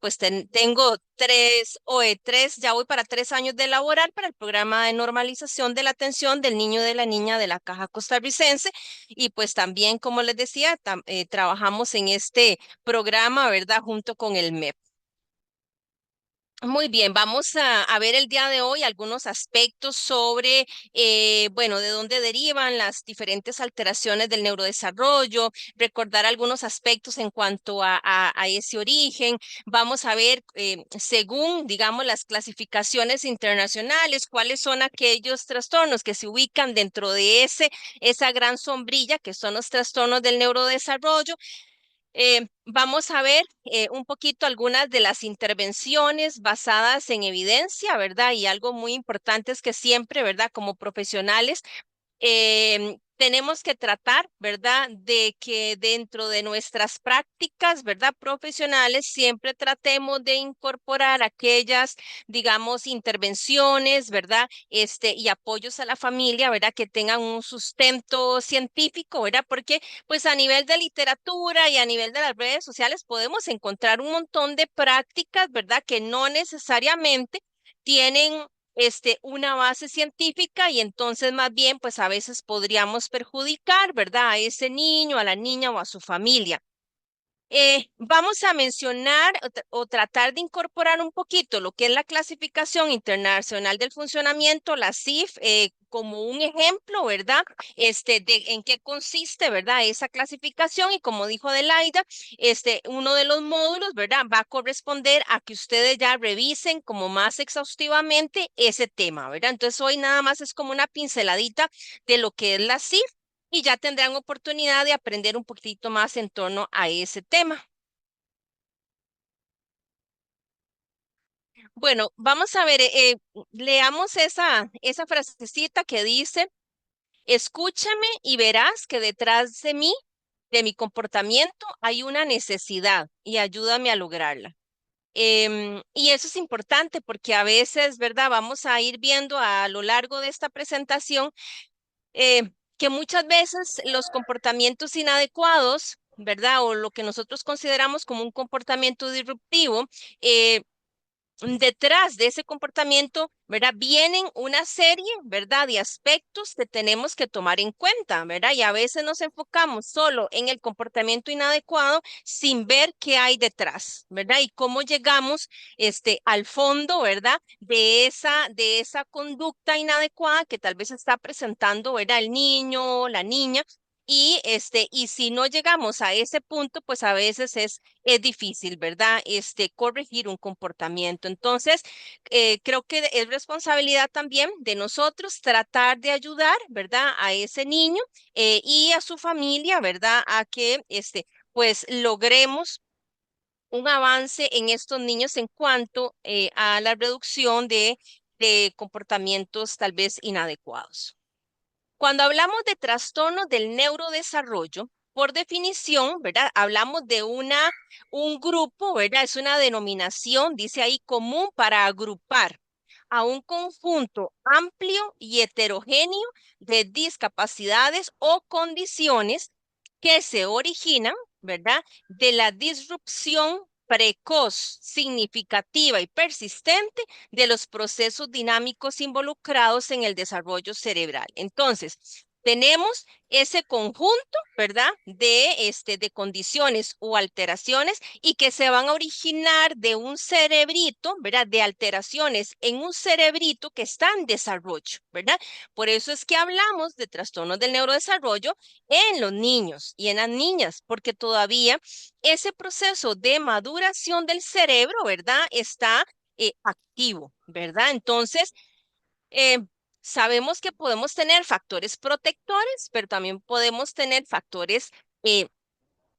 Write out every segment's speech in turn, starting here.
Pues tengo ya voy para 3 años de laborar para el programa de normalización de la atención del niño y de la niña de la Caja Costarricense. Y pues también, como les decía, trabajamos en este programa, ¿verdad? Junto con el MEP. Muy bien, vamos a ver el día de hoy algunos aspectos sobre, bueno, de dónde derivan las diferentes alteraciones del neurodesarrollo, recordar algunos aspectos en cuanto a ese origen. Vamos a ver, según, digamos, las clasificaciones internacionales, cuáles son aquellos trastornos que se ubican dentro de esa gran sombrilla que son los trastornos del neurodesarrollo. Vamos a ver un poquito algunas de las intervenciones basadas en evidencia, ¿verdad? Y algo muy importante es que siempre, ¿verdad? Como profesionales, tenemos que tratar, ¿verdad? De que dentro de nuestras prácticas, ¿verdad? Profesionales, siempre tratemos de incorporar aquellas, digamos, intervenciones, ¿verdad? Y apoyos a la familia, ¿verdad? Que tengan un sustento científico, ¿verdad? Porque, pues, a nivel de literatura y a nivel de las redes sociales podemos encontrar un montón de prácticas, ¿verdad? Que no necesariamente tienen una base científica y entonces más bien pues a veces podríamos perjudicar, ¿verdad? A ese niño, a la niña o a su familia. Vamos a mencionar o tratar de incorporar un poquito lo que es la clasificación internacional del funcionamiento, la CIF, como un ejemplo, ¿verdad? De en qué consiste, ¿verdad? Esa clasificación y como dijo Adelaida, uno de los módulos, ¿verdad? Va a corresponder a que ustedes ya revisen como más exhaustivamente ese tema, ¿verdad? Entonces hoy nada más es como una pinceladita de lo que es la CIF y ya tendrán oportunidad de aprender un poquito más en torno a ese tema. Bueno, vamos a ver, leamos esa frasecita que dice, escúchame y verás que detrás de mí, de mi comportamiento, hay una necesidad y ayúdame a lograrla. Y eso es importante porque a veces, ¿verdad? Vamos a ir viendo a lo largo de esta presentación que muchas veces los comportamientos inadecuados, ¿verdad? O lo que nosotros consideramos como un comportamiento disruptivo, eh, detrás de ese comportamiento, ¿verdad? Vienen una serie, ¿verdad? De aspectos que tenemos que tomar en cuenta, ¿verdad? Y a veces nos enfocamos solo en el comportamiento inadecuado sin ver qué hay detrás, ¿verdad? Y cómo llegamos, al fondo, ¿verdad? De esa conducta inadecuada que tal vez está presentando, ¿verdad? El niño, la niña. Y si no llegamos a ese punto, pues a veces es difícil, ¿verdad? Corregir un comportamiento. Entonces, creo que es responsabilidad también de nosotros tratar de ayudar, ¿verdad? A ese niño y a su familia, ¿verdad? A que, pues, logremos un avance en estos niños en cuanto a la reducción de comportamientos tal vez inadecuados. Cuando hablamos de trastornos del neurodesarrollo, por definición, ¿verdad? Hablamos de un grupo, ¿verdad? Es una denominación, dice ahí, común para agrupar a un conjunto amplio y heterogéneo de discapacidades o condiciones que se originan, ¿verdad? De la disrupción precoz, significativa y persistente de los procesos dinámicos involucrados en el desarrollo cerebral. Entonces, tenemos ese conjunto, ¿verdad? De condiciones o alteraciones y que se van a originar de un cerebrito, ¿verdad? De alteraciones en un cerebrito que está en desarrollo, ¿verdad? Por eso es que hablamos de trastornos del neurodesarrollo en los niños y en las niñas, porque todavía ese proceso de maduración del cerebro, ¿verdad? Está activo, ¿verdad? Entonces, eh, sabemos que podemos tener factores protectores, pero también podemos tener factores eh,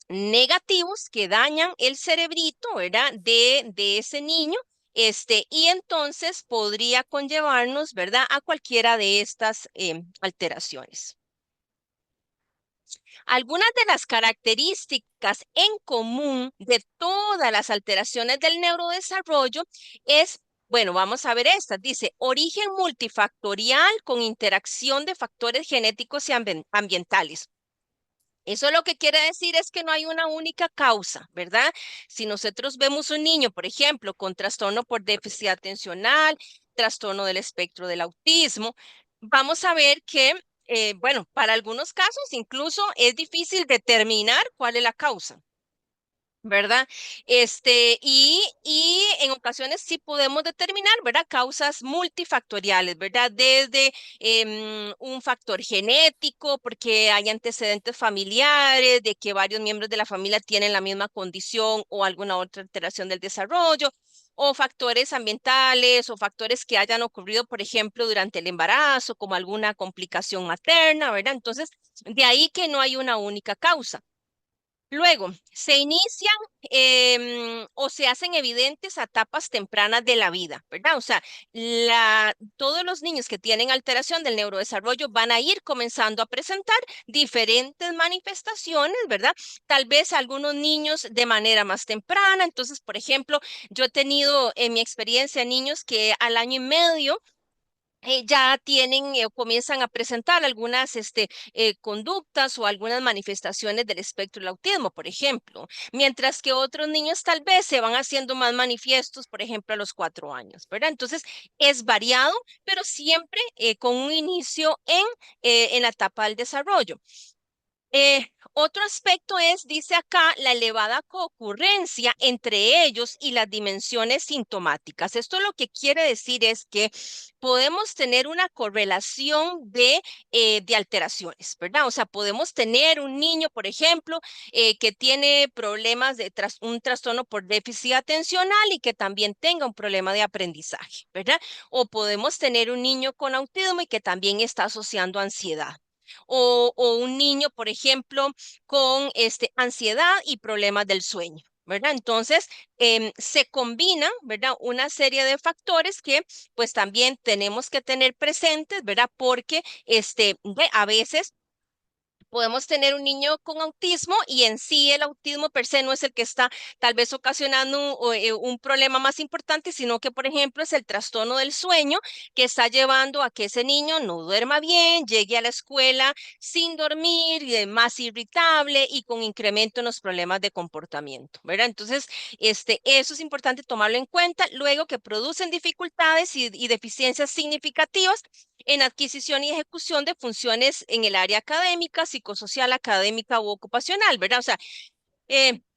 negativos que dañan el cerebrito, ¿verdad? De ese niño. Y entonces podría conllevarnos, ¿verdad? A cualquiera de estas alteraciones. Algunas de las características en común de todas las alteraciones del neurodesarrollo es, bueno, vamos a ver estas. Dice, origen multifactorial con interacción de factores genéticos y ambientales. Eso lo que quiere decir es que no hay una única causa, ¿verdad? Si nosotros vemos un niño, por ejemplo, con trastorno por déficit atencional, trastorno del espectro del autismo, vamos a ver que, bueno, para algunos casos incluso es difícil determinar cuál es la causa. ¿Verdad? Y en ocasiones sí podemos determinar, ¿verdad? Causas multifactoriales, ¿verdad? Desde un factor genético, porque hay antecedentes familiares, de que varios miembros de la familia tienen la misma condición o alguna otra alteración del desarrollo, o factores ambientales o factores que hayan ocurrido, por ejemplo, durante el embarazo, como alguna complicación materna, ¿verdad? Entonces, de ahí que no hay una única causa. Luego, se inician o se hacen evidentes a etapas tempranas de la vida, ¿verdad? O sea, todos los niños que tienen alteración del neurodesarrollo van a ir comenzando a presentar diferentes manifestaciones, ¿verdad? Tal vez algunos niños de manera más temprana. Entonces, por ejemplo, yo he tenido en mi experiencia niños que al año y medio ya tienen o comienzan a presentar algunas conductas o algunas manifestaciones del espectro del autismo, por ejemplo, mientras que otros niños tal vez se van haciendo más manifiestos, por ejemplo, a los 4 años, ¿verdad? Entonces, es variado, pero siempre con un inicio en la etapa del desarrollo. Otro aspecto es, dice acá, la elevada concurrencia entre ellos y las dimensiones sintomáticas. Esto lo que quiere decir es que podemos tener una correlación de alteraciones, ¿verdad? O sea, podemos tener un niño, por ejemplo, que tiene problemas de un trastorno por déficit atencional y que también tenga un problema de aprendizaje, ¿verdad? O podemos tener un niño con autismo y que también está asociando ansiedad o un niño, por ejemplo, con ansiedad y problemas del sueño. ¿Verdad? Entonces, se combina, ¿verdad? Una serie de factores que pues también tenemos que tener presentes, ¿verdad? Porque a veces podemos tener un niño con autismo y en sí el autismo per se no es el que está tal vez ocasionando un problema más importante, sino que, por ejemplo, es el trastorno del sueño que está llevando a que ese niño no duerma bien, llegue a la escuela sin dormir, más irritable y con incremento en los problemas de comportamiento, ¿verdad? Entonces, eso es importante tomarlo en cuenta. Luego que producen dificultades y deficiencias significativas en adquisición y ejecución de funciones en el área académica, psicosocial, académica u ocupacional, ¿verdad? O sea,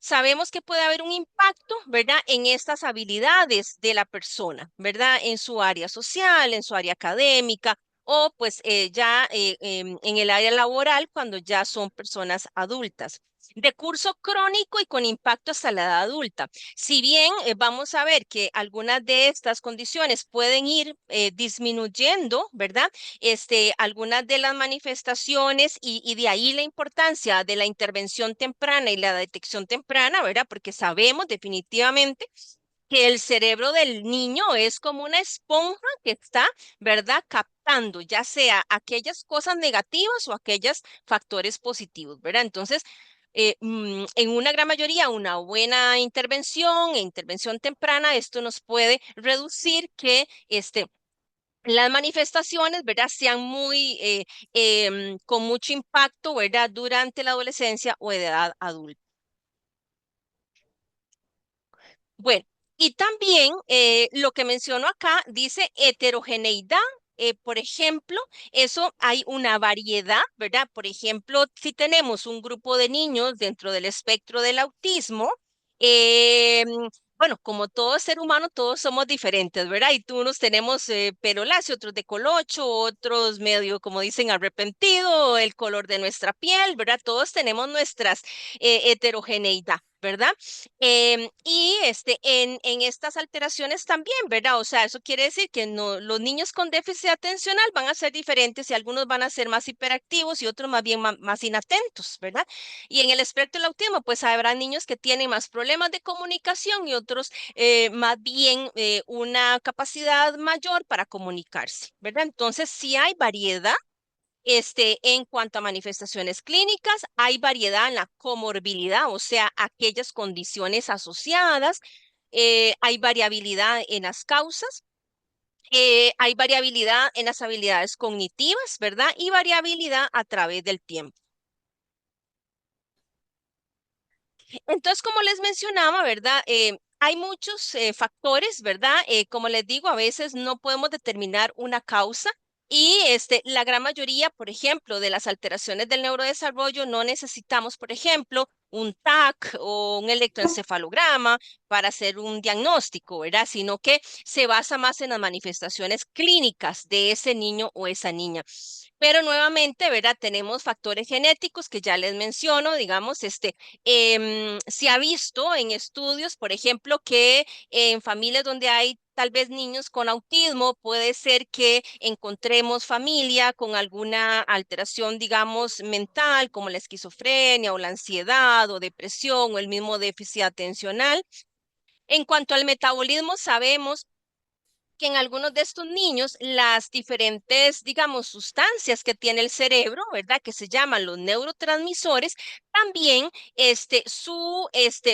sabemos que puede haber un impacto, ¿verdad? En estas habilidades de la persona, ¿verdad? En su área social, en su área académica o pues ya en el área laboral cuando ya son personas adultas. De curso crónico y con impacto hasta la edad adulta. Si bien vamos a ver que algunas de estas condiciones pueden ir disminuyendo, ¿verdad? Algunas de las manifestaciones y de ahí la importancia de la intervención temprana y la detección temprana, ¿verdad? Porque sabemos definitivamente que el cerebro del niño es como una esponja que está, ¿verdad? Captando ya sea aquellas cosas negativas o aquellos factores positivos, ¿verdad? Entonces, en una gran mayoría, una buena intervención e intervención temprana, esto nos puede reducir que las manifestaciones, ¿verdad? Sean muy, con mucho impacto, ¿verdad? Durante la adolescencia o edad adulta. Bueno, y también lo que menciono acá dice heterogeneidad. Por ejemplo, eso hay una variedad, ¿verdad? Por ejemplo, si tenemos un grupo de niños dentro del espectro del autismo, eh, bueno, como todo ser humano, todos somos diferentes, ¿verdad? Y tú unos tenemos pelo lacio, otros de colocho, otros medio, como dicen, arrepentido, el color de nuestra piel, ¿verdad? Todos tenemos nuestras heterogeneidad, ¿verdad? Y en estas alteraciones también, ¿verdad? O sea, eso quiere decir que no, los niños con déficit atencional van a ser diferentes y algunos van a ser más hiperactivos y otros más bien más inatentos, ¿verdad? Y en el espectro del autismo, pues habrá niños que tienen más problemas de comunicación y otros más bien una capacidad mayor para comunicarse, ¿verdad? Entonces, sí hay variedad en cuanto a manifestaciones clínicas, hay variedad en la comorbilidad, o sea, aquellas condiciones asociadas, hay variabilidad en las causas, hay variabilidad en las habilidades cognitivas, ¿verdad? Y variabilidad a través del tiempo. Entonces, como les mencionaba, ¿verdad? Hay muchos factores, ¿verdad? Como les digo, a veces no podemos determinar una causa y la gran mayoría, por ejemplo, de las alteraciones del neurodesarrollo no necesitamos, por ejemplo, un TAC o un electroencefalograma para hacer un diagnóstico, ¿verdad? Sino que se basa más en las manifestaciones clínicas de ese niño o esa niña. Pero nuevamente, ¿verdad? Tenemos factores genéticos que ya les menciono, digamos, se ha visto en estudios, por ejemplo, que en familias donde hay tal vez niños con autismo, puede ser que encontremos familia con alguna alteración, digamos, mental, como la esquizofrenia o la ansiedad o depresión o el mismo déficit atencional. En cuanto al metabolismo, sabemos que en algunos de estos niños las diferentes, digamos, sustancias que tiene el cerebro, ¿verdad? Que se llaman los neurotransmisores, también su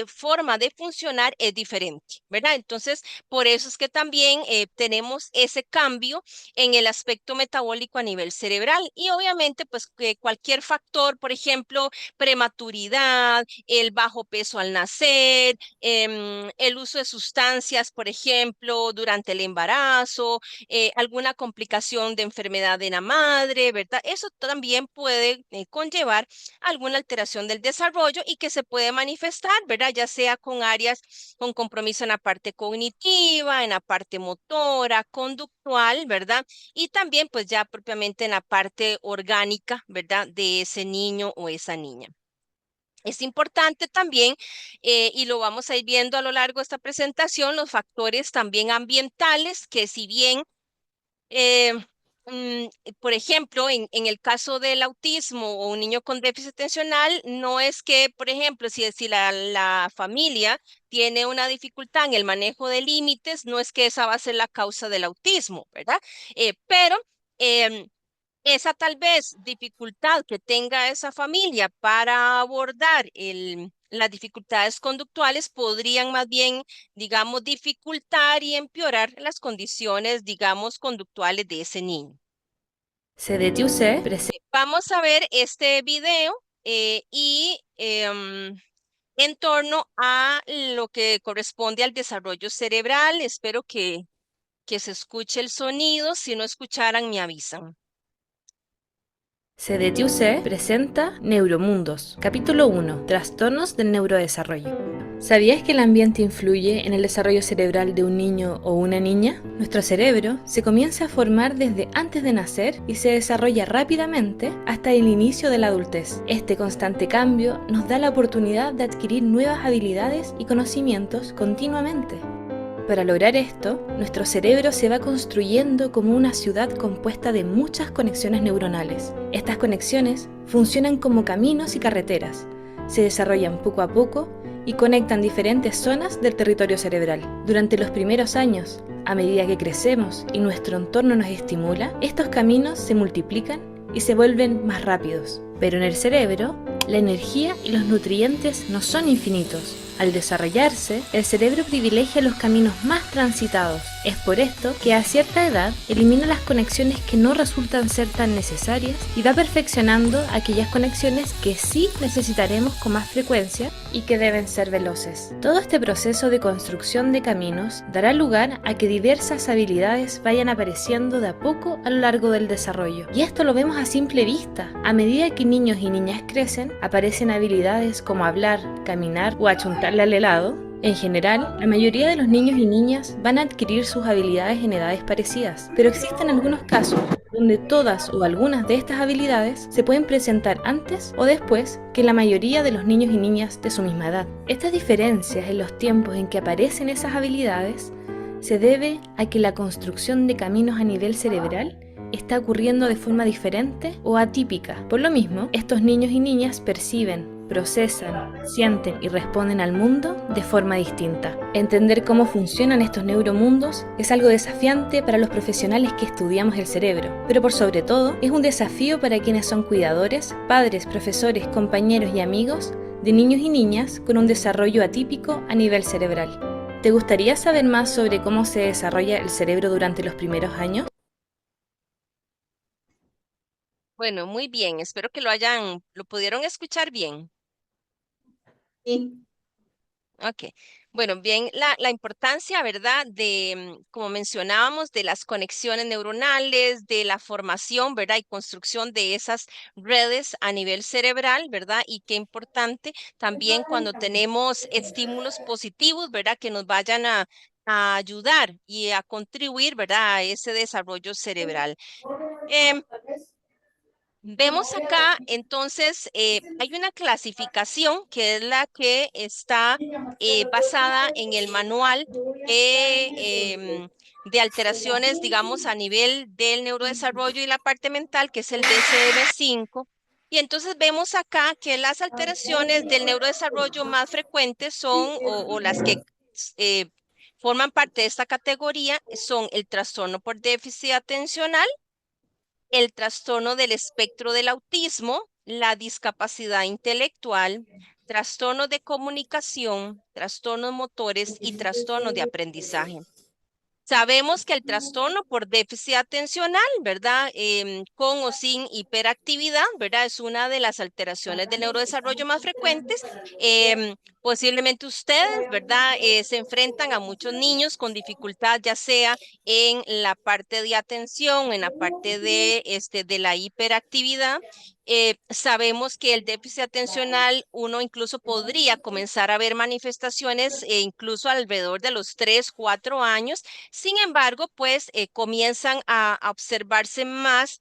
forma de funcionar es diferente, ¿verdad? Entonces, por eso es que también tenemos ese cambio en el aspecto metabólico a nivel cerebral y obviamente, pues, que cualquier factor, por ejemplo, prematuridad, el bajo peso al nacer, el uso de sustancias, por ejemplo, durante el embarazo, alguna complicación de enfermedad de la madre, ¿verdad? Eso también puede conllevar alguna alteración del desarrollo y que se puede manifestar, ¿verdad? Ya sea con áreas con compromiso en la parte cognitiva, en la parte motora, conductual, ¿verdad? Y también pues ya propiamente en la parte orgánica, ¿verdad? De ese niño o esa niña. Es importante también, y lo vamos a ir viendo a lo largo de esta presentación, los factores también ambientales, que si bien, eh, mm, por ejemplo, en el caso del autismo o un niño con déficit atencional, no es que, por ejemplo, si la familia tiene una dificultad en el manejo de límites, no es que esa va a ser la causa del autismo, ¿verdad? Pero em, esa tal vez dificultad que tenga esa familia para abordar las dificultades conductuales podrían más bien, digamos, dificultar y empeorar las condiciones, digamos, conductuales de ese niño. CDTUC Vamos a ver este video y en torno a lo que corresponde al desarrollo cerebral. Espero que se escuche el sonido. Si no escucharan, me avisan. CDTUC presenta Neuromundos, capítulo 1, Trastornos del neurodesarrollo. ¿Sabías que el ambiente influye en el desarrollo cerebral de un niño o una niña? Nuestro cerebro se comienza a formar desde antes de nacer y se desarrolla rápidamente hasta el inicio de la adultez. Este constante cambio nos da la oportunidad de adquirir nuevas habilidades y conocimientos continuamente. Para lograr esto, nuestro cerebro se va construyendo como una ciudad compuesta de muchas conexiones neuronales. Estas conexiones funcionan como caminos y carreteras, se desarrollan poco a poco y conectan diferentes zonas del territorio cerebral. Durante los primeros años, a medida que crecemos y nuestro entorno nos estimula, estos caminos se multiplican y se vuelven más rápidos. Pero en el cerebro, la energía y los nutrientes no son infinitos. Al desarrollarse, el cerebro privilegia los caminos más transitados. Es por esto que a cierta edad elimina las conexiones que no resultan ser tan necesarias y va perfeccionando aquellas conexiones que sí necesitaremos con más frecuencia y que deben ser veloces. Todo este proceso de construcción de caminos dará lugar a que diversas habilidades vayan apareciendo de a poco a lo largo del desarrollo. Y esto lo vemos a simple vista. A medida que niños y niñas crecen, aparecen habilidades como hablar, caminar o achuntarle al helado. En general, la mayoría de los niños y niñas van a adquirir sus habilidades en edades parecidas, pero existen algunos casos donde todas o algunas de estas habilidades se pueden presentar antes o después que la mayoría de los niños y niñas de su misma edad. Estas diferencias en los tiempos en que aparecen esas habilidades se debe a que la construcción de caminos a nivel cerebral está ocurriendo de forma diferente o atípica. Por lo mismo, estos niños y niñas perciben, procesan, sienten y responden al mundo de forma distinta. Entender cómo funcionan estos neuromundos es algo desafiante para los profesionales que estudiamos el cerebro, pero por sobre todo es un desafío para quienes son cuidadores, padres, profesores, compañeros y amigos de niños y niñas con un desarrollo atípico a nivel cerebral. ¿Te gustaría saber más sobre cómo se desarrolla el cerebro durante los primeros años? Bueno, muy bien. Espero que lo pudieron escuchar bien. Sí. Ok. Bueno, bien, la importancia, ¿verdad? Como mencionábamos, de las conexiones neuronales, de la formación, ¿verdad? Y construcción de esas redes a nivel cerebral, ¿verdad? Y qué importante también cuando tenemos estímulos positivos, ¿verdad? Que nos vayan a ayudar y a contribuir, ¿verdad? A ese desarrollo cerebral. Em, Vemos acá, entonces, hay una clasificación que es la que está basada en el manual de, de alteraciones, digamos, a nivel del neurodesarrollo y la parte mental, que es el DSM-5. Y entonces vemos acá que las alteraciones del neurodesarrollo más frecuentes son, o las que eh, forman parte de esta categoría, son el trastorno por déficit atencional, el trastorno del espectro del autismo, la discapacidad intelectual, trastornos de comunicación, trastornos motores y trastornos de aprendizaje. Sabemos que el trastorno por déficit atencional, ¿verdad? Con o sin hiperactividad, ¿verdad? Es una de las alteraciones del neurodesarrollo más frecuentes. Posiblemente ustedes, ¿verdad? Se enfrentan a muchos niños con dificultad, ya sea en la parte de atención, en la parte de la hiperactividad. Sabemos que el déficit atencional, uno incluso podría comenzar a ver manifestaciones incluso alrededor de los 3, 4 años. Sin embargo, pues comienzan a observarse más,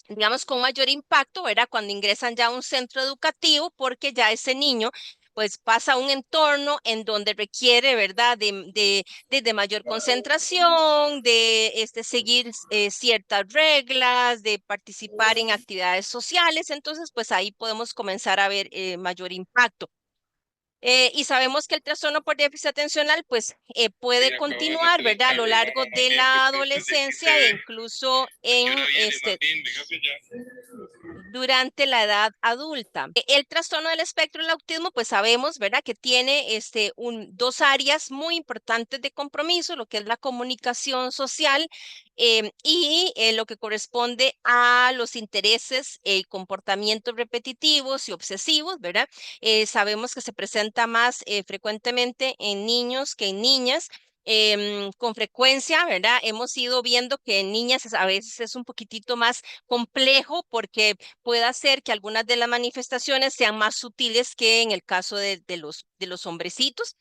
digamos, con mayor impacto, ¿verdad? Cuando ingresan ya a un centro educativo, porque ya ese niño pues pasa a un entorno en donde requiere, ¿verdad? De mayor concentración, de seguir ciertas reglas, de participar en actividades sociales. Entonces, pues ahí podemos comenzar a ver mayor impacto. Y sabemos que el trastorno por déficit atencional, pues, Sí, puede acabo de continuar, ¿verdad? A lo telefonarle a la largo mamá de mía la porque desde que se adolescencia e ve, incluso ¿a qué en hora viene Martín? Véngase ya. durante la edad adulta. El trastorno del espectro del autismo, pues sabemos, ¿verdad? Que tiene dos áreas muy importantes de compromiso, lo que es la comunicación social y lo que corresponde a los intereses y comportamientos repetitivos y obsesivos, ¿verdad? Sabemos que se presenta más frecuentemente en niños que en niñas. Con frecuencia, ¿verdad? Hemos ido viendo que en niñas a veces es un poquitito más complejo porque puede hacer que algunas de las manifestaciones sean más sutiles que en el caso de los hombrecitos.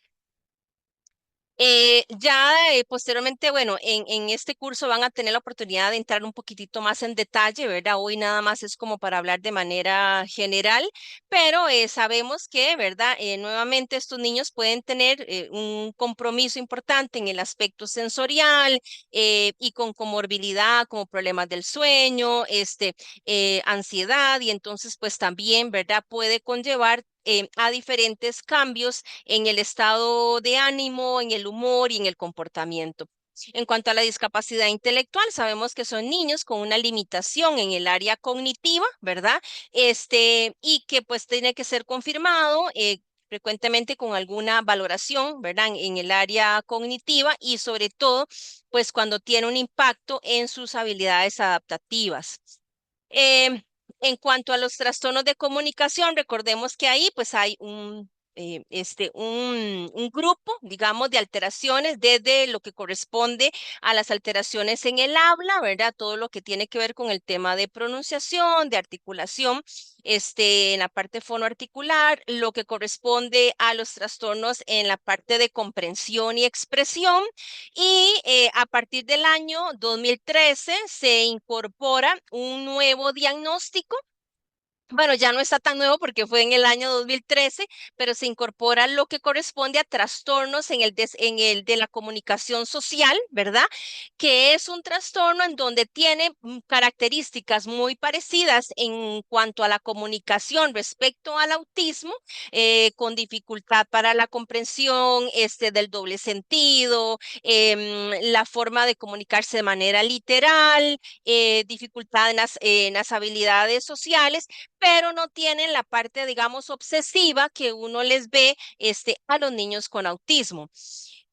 Posteriormente, bueno, en este curso van a tener la oportunidad de entrar un poquitito más en detalle, ¿verdad? Hoy nada más es como para hablar de manera general, pero sabemos que, ¿verdad? Nuevamente estos niños pueden tener un compromiso importante en el aspecto sensorial y con comorbilidad, como problemas del sueño, ansiedad, y entonces pues también, ¿verdad? Puede conllevar a diferentes cambios en el estado de ánimo, en el humor y en el comportamiento. En cuanto a la discapacidad intelectual, sabemos que son niños con una limitación en el área cognitiva, ¿verdad? Y que pues tiene que ser confirmado frecuentemente con alguna valoración, ¿verdad? En el área cognitiva y sobre todo, pues cuando tiene un impacto en sus habilidades adaptativas. Em, en cuanto a los trastornos de comunicación, recordemos que ahí pues hay un grupo, digamos, de alteraciones desde lo que corresponde a las alteraciones en el habla, ¿verdad? Todo lo que tiene que ver con el tema de pronunciación, de articulación, en la parte fonoarticular, lo que corresponde a los trastornos en la parte de comprensión y expresión, y a partir del año 2013 se incorpora un nuevo diagnóstico. Bueno, ya no está tan nuevo porque fue en el año 2013, pero se incorpora lo que corresponde a trastornos en el de la comunicación social, ¿verdad? Que es un trastorno en donde tiene características muy parecidas en cuanto a la comunicación respecto al autismo, con dificultad para la comprensión del doble sentido, la forma de comunicarse de manera literal, dificultad en las habilidades sociales, pero no tienen la parte, digamos, obsesiva que uno les ve a los niños con autismo.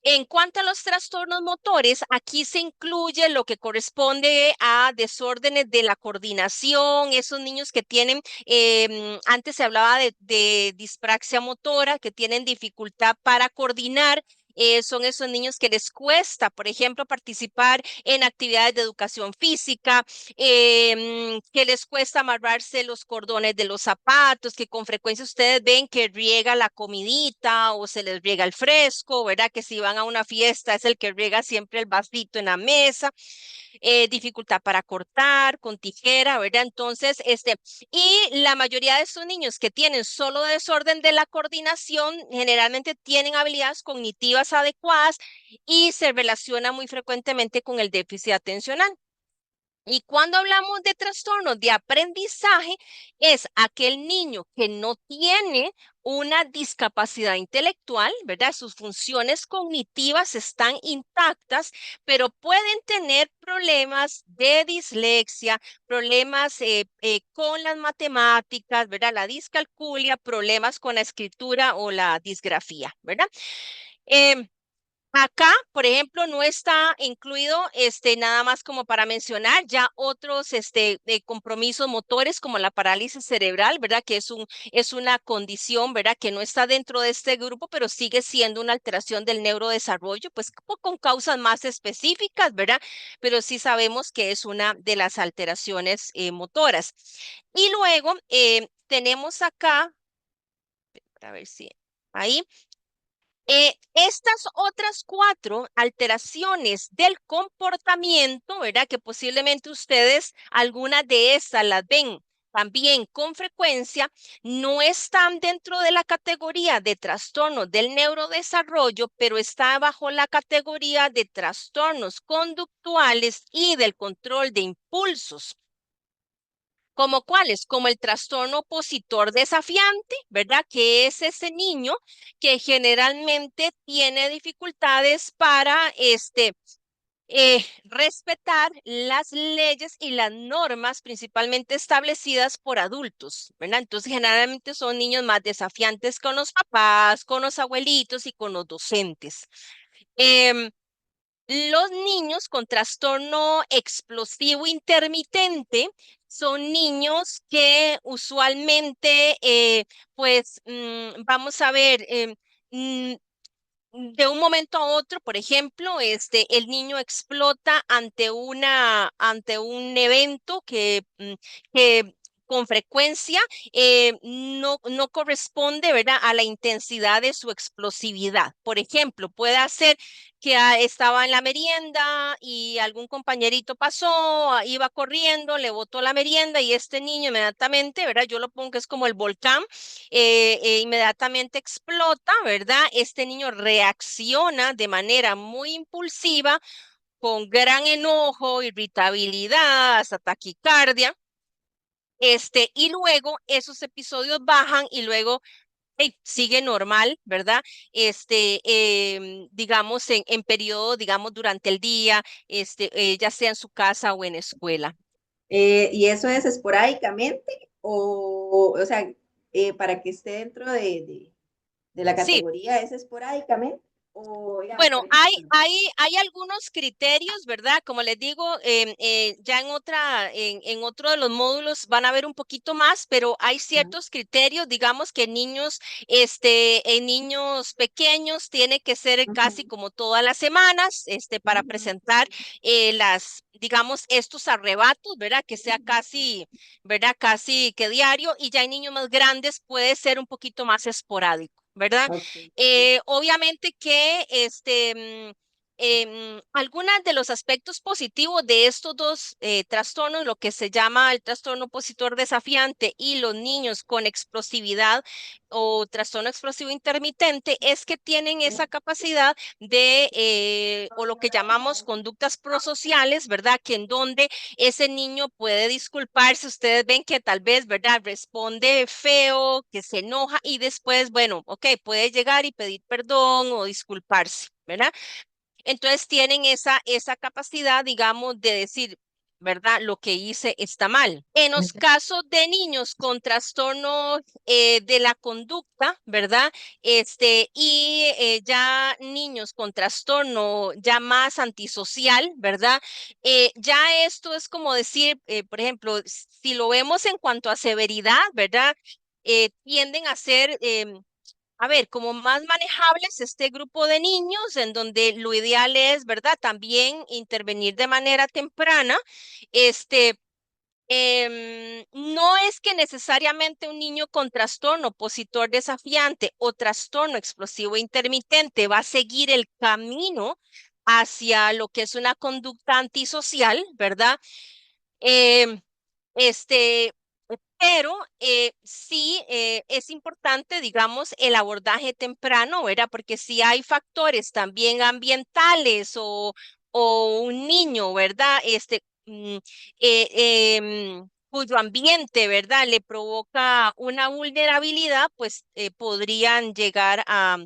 En cuanto a los trastornos motores, aquí se incluye lo que corresponde a desórdenes de la coordinación, esos niños que tienen, antes se hablaba de dispraxia motora, que tienen dificultad para coordinar. Son esos niños que les cuesta, por ejemplo, participar en actividades de educación física, que les cuesta amarrarse los cordones de los zapatos, que con frecuencia ustedes ven que riega la comidita o se les riega el fresco, ¿verdad? Que si van a una fiesta es el que riega siempre el vasito en la mesa, dificultad para cortar con tijera, ¿verdad? Entonces, y la mayoría de estos niños que tienen solo desorden de la coordinación, generalmente tienen habilidades cognitivas adecuadas y se relaciona muy frecuentemente con el déficit atencional. Y cuando hablamos de trastornos de aprendizaje, es aquel niño que no tiene una discapacidad intelectual, ¿verdad? Sus funciones cognitivas están intactas, pero pueden tener problemas de dislexia, problemas con las matemáticas, ¿verdad? La discalculia, problemas con la escritura o la disgrafía, ¿verdad? Em, Acá, por ejemplo, no está incluido nada más como para mencionar ya otros compromisos motores como la parálisis cerebral, ¿verdad? Que es una condición, ¿verdad? Que no está dentro de este grupo, pero sigue siendo una alteración del neurodesarrollo, pues con causas más específicas, ¿verdad? Pero sí sabemos que es una de las alteraciones motoras. Y luego tenemos acá, a ver si ahí. Estas otras cuatro alteraciones del comportamiento, ¿verdad? Que posiblemente ustedes algunas de estas las ven también con frecuencia, no están dentro de la categoría de trastornos del neurodesarrollo, pero está bajo la categoría de trastornos conductuales y del control de impulsos. ¿Como cuáles? Como el trastorno opositor desafiante, ¿verdad? Que es ese niño que generalmente tiene dificultades para respetar las leyes y las normas principalmente establecidas por adultos, ¿verdad? Entonces, generalmente son niños más desafiantes con los papás, con los abuelitos y con los docentes. Em, los niños con trastorno explosivo intermitente son niños que usualmente, vamos a ver, mm, de un momento a otro, por ejemplo, el niño explota ante un evento que con frecuencia no corresponde, ¿verdad?, a la intensidad de su explosividad. Por ejemplo, puede ser que estaba en la merienda y algún compañerito pasó, iba corriendo, le botó la merienda y este niño inmediatamente, ¿verdad? Yo lo pongo que es como el volcán, inmediatamente explota, ¿verdad? Este niño reacciona de manera muy impulsiva, con gran enojo, irritabilidad, hasta taquicardia. Y luego esos episodios bajan y luego sigue normal, ¿verdad? Digamos, en periodo, digamos, durante el día, ya sea en su casa o en escuela. ¿Y eso es esporádicamente o sea, para que esté dentro de la Sí, categoría, es esporádicamente? O, digamos, bueno, por ejemplo. hay algunos criterios, ¿verdad? Como les digo, ya en otro de los módulos van a ver un poquito más, pero hay Ajá, ciertos criterios, digamos que niños, en niños pequeños tiene que ser ajá, casi como todas las semanas, para ajá, presentar digamos, estos arrebatos, ¿verdad? Que sea casi, ¿verdad? Casi que diario, y ya hay niños más grandes, puede ser un poquito más esporádico, ¿verdad? ok, sí, Obviamente que algunos de los aspectos positivos de estos dos trastornos, lo que se llama el trastorno opositor desafiante y los niños con explosividad o trastorno explosivo intermitente, es que tienen esa capacidad de, o lo que llamamos conductas prosociales, ¿verdad? Que en donde ese niño puede disculparse, ustedes ven que tal vez, ¿verdad? Responde feo, que se enoja y después, bueno, ok, puede llegar y pedir perdón o disculparse, ¿verdad? Entonces tienen esa capacidad, digamos, de decir, ¿verdad? Lo que hice está mal. En los casos de niños con trastorno de la conducta, ¿verdad? Ya niños con trastorno ya más antisocial, ¿verdad? Ya esto es como decir, por ejemplo, si lo vemos en cuanto a severidad, ¿verdad? Tienden a ser a ver, como más manejables este grupo de niños, en donde lo ideal es, ¿verdad? También intervenir de manera temprana. Este, no es que necesariamente un niño con trastorno opositor desafiante o trastorno explosivo intermitente va a seguir el camino hacia lo que es una conducta antisocial, ¿verdad? Em, este, pero sí es importante, digamos, el abordaje temprano, ¿verdad? Porque si hay factores también ambientales o un niño, ¿verdad? Cuyo ambiente, ¿verdad? Le provoca una vulnerabilidad, pues podrían llegar a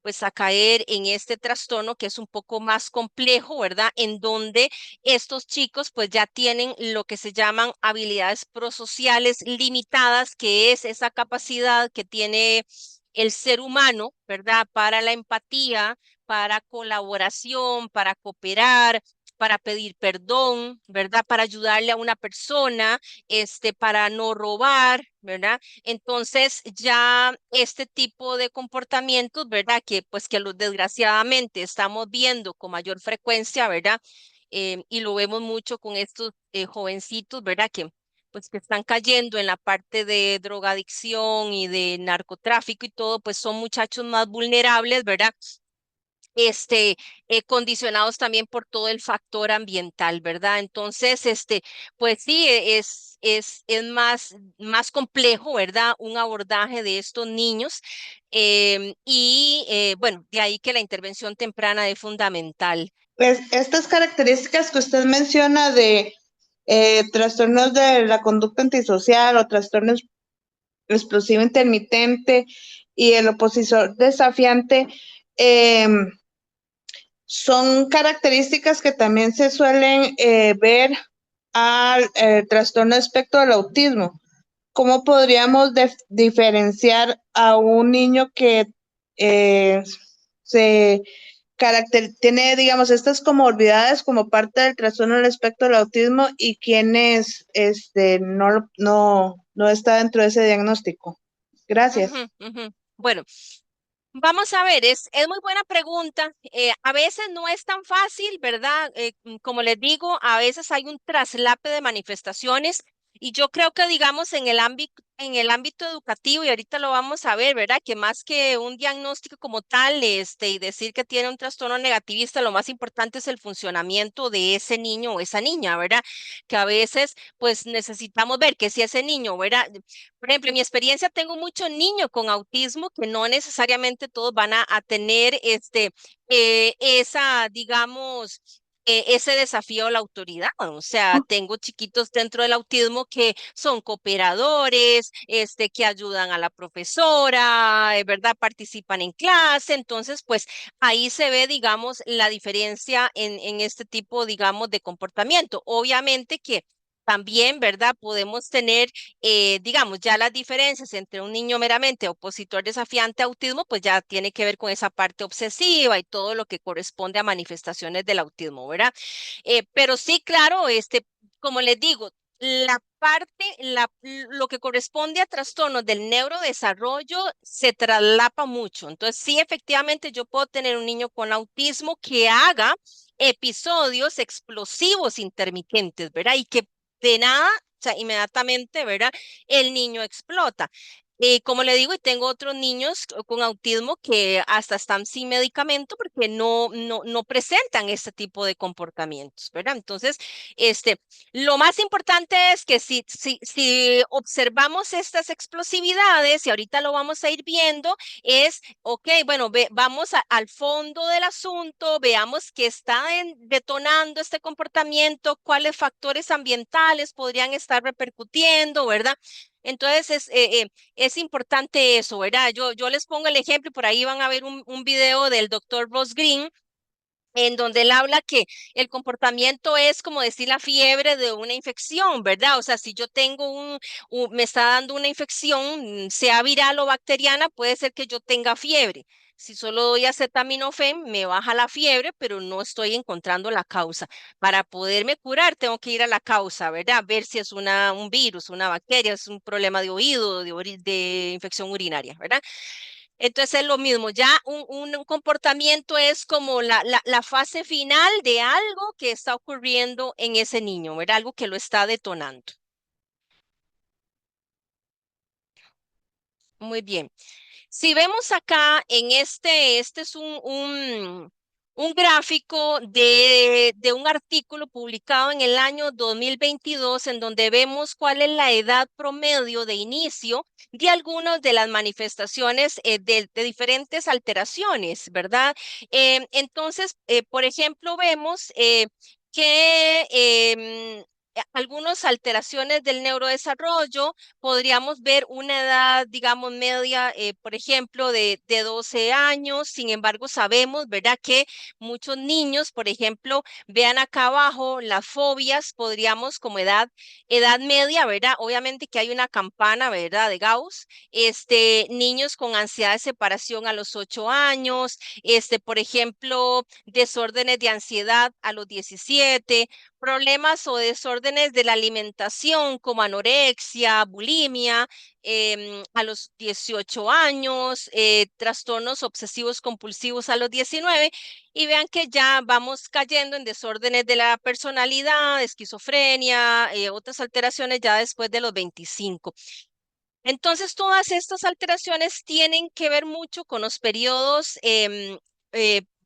pues a caer en este trastorno que es un poco más complejo, ¿verdad? En donde estos chicos pues ya tienen lo que se llaman habilidades prosociales limitadas, que es esa capacidad que tiene el ser humano, ¿verdad? Para la empatía, para colaboración, para cooperar, para pedir perdón, ¿verdad? Para ayudarle a una persona, para no robar, ¿verdad? Entonces ya este tipo de comportamientos, ¿verdad? Que pues que los desgraciadamente estamos viendo con mayor frecuencia, ¿verdad? Y lo vemos mucho con estos jovencitos, ¿verdad? Que pues que están cayendo en la parte de drogadicción y de narcotráfico y todo, pues son muchachos más vulnerables, ¿verdad? Condicionados también por todo el factor ambiental, ¿verdad? Entonces, pues sí, es más complejo, ¿verdad? Un abordaje de estos niños. Bueno, de ahí que la intervención temprana es fundamental. Pues estas características que usted menciona de trastornos de la conducta antisocial o trastornos explosivo intermitente y el opositor desafiante, eh, son características que también se suelen ver al trastorno espectro del autismo. ¿Cómo podríamos diferenciar a un niño que se tiene, digamos, estas comorbilidades como parte del trastorno del espectro del autismo y quienes no está dentro de ese diagnóstico? Gracias. Ujú, ujú. Bueno, vamos a ver, es muy buena pregunta. A veces no es tan fácil, ¿verdad? Como les digo, a veces hay un traslape de manifestaciones y yo creo que, digamos, en el ámbito educativo, y ahorita lo vamos a ver, ¿verdad? Que más que un diagnóstico como tal, y decir que tiene un trastorno negativista, lo más importante es el funcionamiento de ese niño o esa niña, ¿verdad? Que a veces, pues, necesitamos ver que si ese niño, ¿verdad? Por ejemplo, en mi experiencia tengo muchos niños con autismo que no necesariamente todos van a tener digamos, ese desafío a la autoridad. O sea, tengo chiquitos dentro del autismo que son cooperadores, que ayudan a la profesora, ¿verdad? Participan en clase. Entonces, pues ahí se ve, digamos, la diferencia en este tipo, digamos, de comportamiento. Obviamente que también, ¿verdad? Podemos tener digamos, ya las diferencias entre un niño meramente opositor desafiante a autismo, pues ya tiene que ver con esa parte obsesiva y todo lo que corresponde a manifestaciones del autismo, ¿verdad? Pero sí, claro, como les digo, lo que corresponde a trastornos del neurodesarrollo se traslapa mucho. Entonces, sí, efectivamente, yo puedo tener un niño con autismo que haga episodios explosivos intermitentes, ¿verdad? Y que de nada, o sea, inmediatamente, ¿verdad? El niño explota. Como le digo, y tengo otros niños con autismo que hasta están sin medicamento porque no presentan este tipo de comportamientos, ¿verdad? Entonces, lo más importante es que si observamos estas explosividades, y ahorita lo vamos a ir viendo, es, ok, bueno, vamos al fondo del asunto, veamos qué está detonando este comportamiento, cuáles factores ambientales podrían estar repercutiendo, ¿verdad? Entonces es importante eso, ¿verdad? Yo les pongo el ejemplo y por ahí van a ver un video del doctor Ross Green en donde él habla que el comportamiento es como decir la fiebre de una infección, ¿verdad? O sea, si yo tengo me está dando una infección, sea viral o bacteriana, puede ser que yo tenga fiebre. Si solo doy acetaminofén, me baja la fiebre, pero no estoy encontrando la causa. Para poderme curar, tengo que ir a la causa, ¿verdad? Ver si es un virus, una bacteria, es un problema de oído, de infección urinaria, ¿verdad? Entonces es lo mismo, ya un comportamiento es como la fase final de algo que está ocurriendo en ese niño, ¿verdad? Algo que lo está detonando. Muy bien. Si vemos acá en este es un gráfico de un artículo publicado en el año 2022 en donde vemos cuál es la edad promedio de inicio de algunas de las manifestaciones de diferentes alteraciones, ¿verdad? Entonces, por ejemplo, vemos que algunas alteraciones del neurodesarrollo podríamos ver una edad, digamos, media, por ejemplo, de 12 años. Sin embargo, sabemos, ¿verdad?, que muchos niños, por ejemplo, vean acá abajo las fobias, podríamos como edad media, ¿verdad? Obviamente que hay una campana, ¿verdad?, de Gauss. Niños con ansiedad de separación a los 8 años, por ejemplo, desórdenes de ansiedad a los 17, problemas o desórdenes de la alimentación como anorexia, bulimia, a los 18 años, trastornos obsesivos compulsivos a los 19, y vean que ya vamos cayendo en desórdenes de la personalidad, esquizofrenia, otras alteraciones ya después de los 25. Entonces, todas estas alteraciones tienen que ver mucho con los periodos,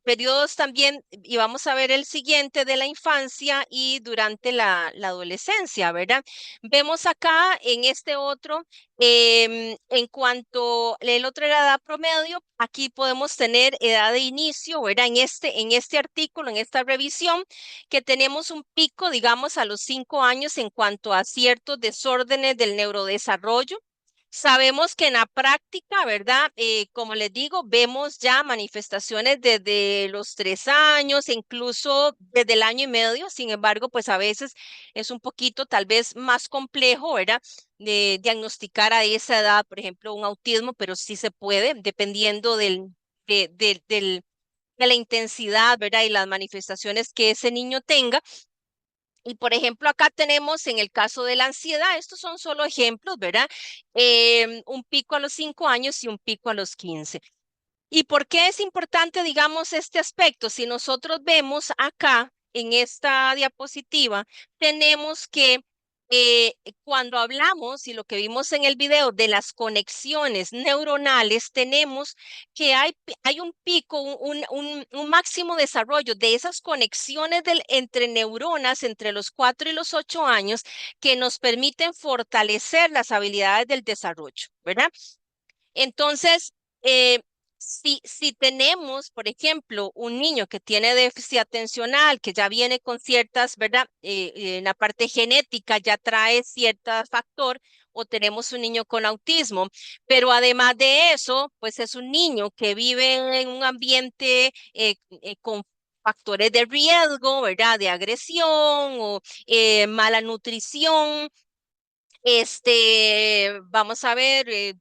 periodos también, y vamos a ver el siguiente de la infancia y durante la adolescencia, ¿verdad? Vemos acá en este otro, en cuanto el otro era edad promedio, aquí podemos tener edad de inicio, ¿verdad? En este artículo, en esta revisión, que tenemos un pico, digamos, a los 5 años en cuanto a ciertos desórdenes del neurodesarrollo. Sabemos que en la práctica, ¿verdad? Como les digo, vemos ya manifestaciones desde los 3 años, incluso desde el año y medio. Sin embargo, pues a veces es un poquito tal vez más complejo, ¿verdad? De diagnosticar a esa edad, por ejemplo, un autismo, pero sí se puede, dependiendo de la intensidad, ¿verdad? Y las manifestaciones que ese niño tenga. Y por ejemplo, acá tenemos en el caso de la ansiedad, estos son solo ejemplos, ¿verdad? Un pico a los 5 años y un pico a los 15. ¿Y por qué es importante, digamos, este aspecto? Si nosotros vemos acá en esta diapositiva, tenemos que eh, cuando hablamos y lo que vimos en el video de las conexiones neuronales, tenemos que hay un pico, un máximo desarrollo de esas conexiones entre neuronas entre los 4 y los 8 años que nos permiten fortalecer las habilidades del desarrollo, ¿verdad? Entonces, si tenemos, por ejemplo, un niño que tiene déficit atencional, que ya viene con ciertas, ¿verdad? En la parte genética ya trae cierto factor, o tenemos un niño con autismo, pero además de eso, pues es un niño que vive en un ambiente con factores de riesgo, ¿verdad? De agresión o mala nutrición, vamos a ver,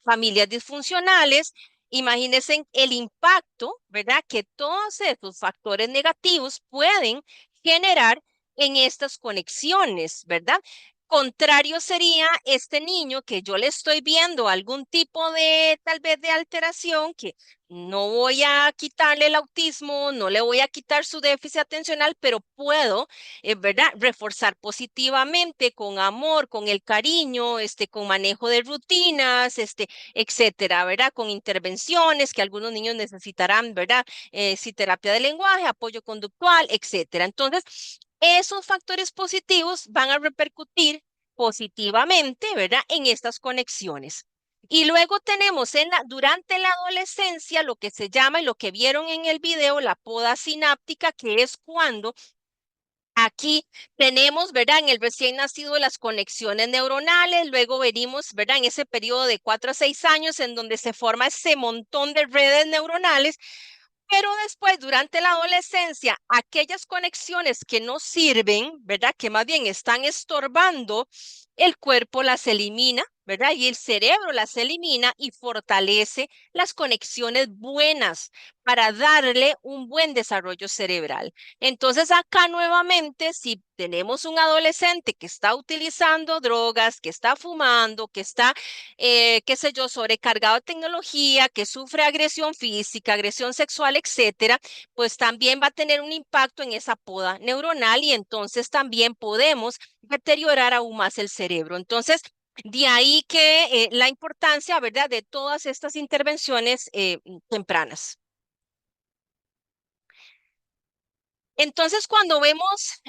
familias disfuncionales. Imagínense el impacto, ¿verdad? Que todos esos factores negativos pueden generar en estas conexiones, ¿verdad? Contrario sería este niño que yo le estoy viendo algún tipo de, tal vez, de alteración, que no voy a quitarle el autismo, no le voy a quitar su déficit atencional, pero puedo, ¿verdad? Reforzar positivamente, con amor, con el cariño, con manejo de rutinas, etcétera, ¿verdad? Con intervenciones que algunos niños necesitarán, ¿verdad? Sí, terapia de lenguaje, apoyo conductual, etcétera. Entonces, esos factores positivos van a repercutir positivamente, ¿verdad? En estas conexiones. Y luego tenemos durante la adolescencia lo que se llama y lo que vieron en el video, la poda sináptica, que es cuando aquí tenemos, ¿verdad? En el recién nacido las conexiones neuronales, luego venimos, ¿verdad? En ese periodo de 4 a 6 años en donde se forma ese montón de redes neuronales, Pero después, durante la adolescencia, aquellas conexiones que no sirven, ¿verdad? Que más bien están estorbando, el cuerpo las elimina, ¿verdad? Y el cerebro las elimina y fortalece las conexiones buenas para darle un buen desarrollo cerebral. Entonces, acá nuevamente, si tenemos un adolescente que está utilizando drogas, que está fumando, que está, qué sé yo, sobrecargado de tecnología, que sufre agresión física, agresión sexual, etcétera, pues también va a tener un impacto en esa poda neuronal y entonces también podemos deteriorar aún más el cerebro. Entonces, de ahí que la importancia, ¿verdad?, de todas estas intervenciones tempranas. Entonces, cuando vemos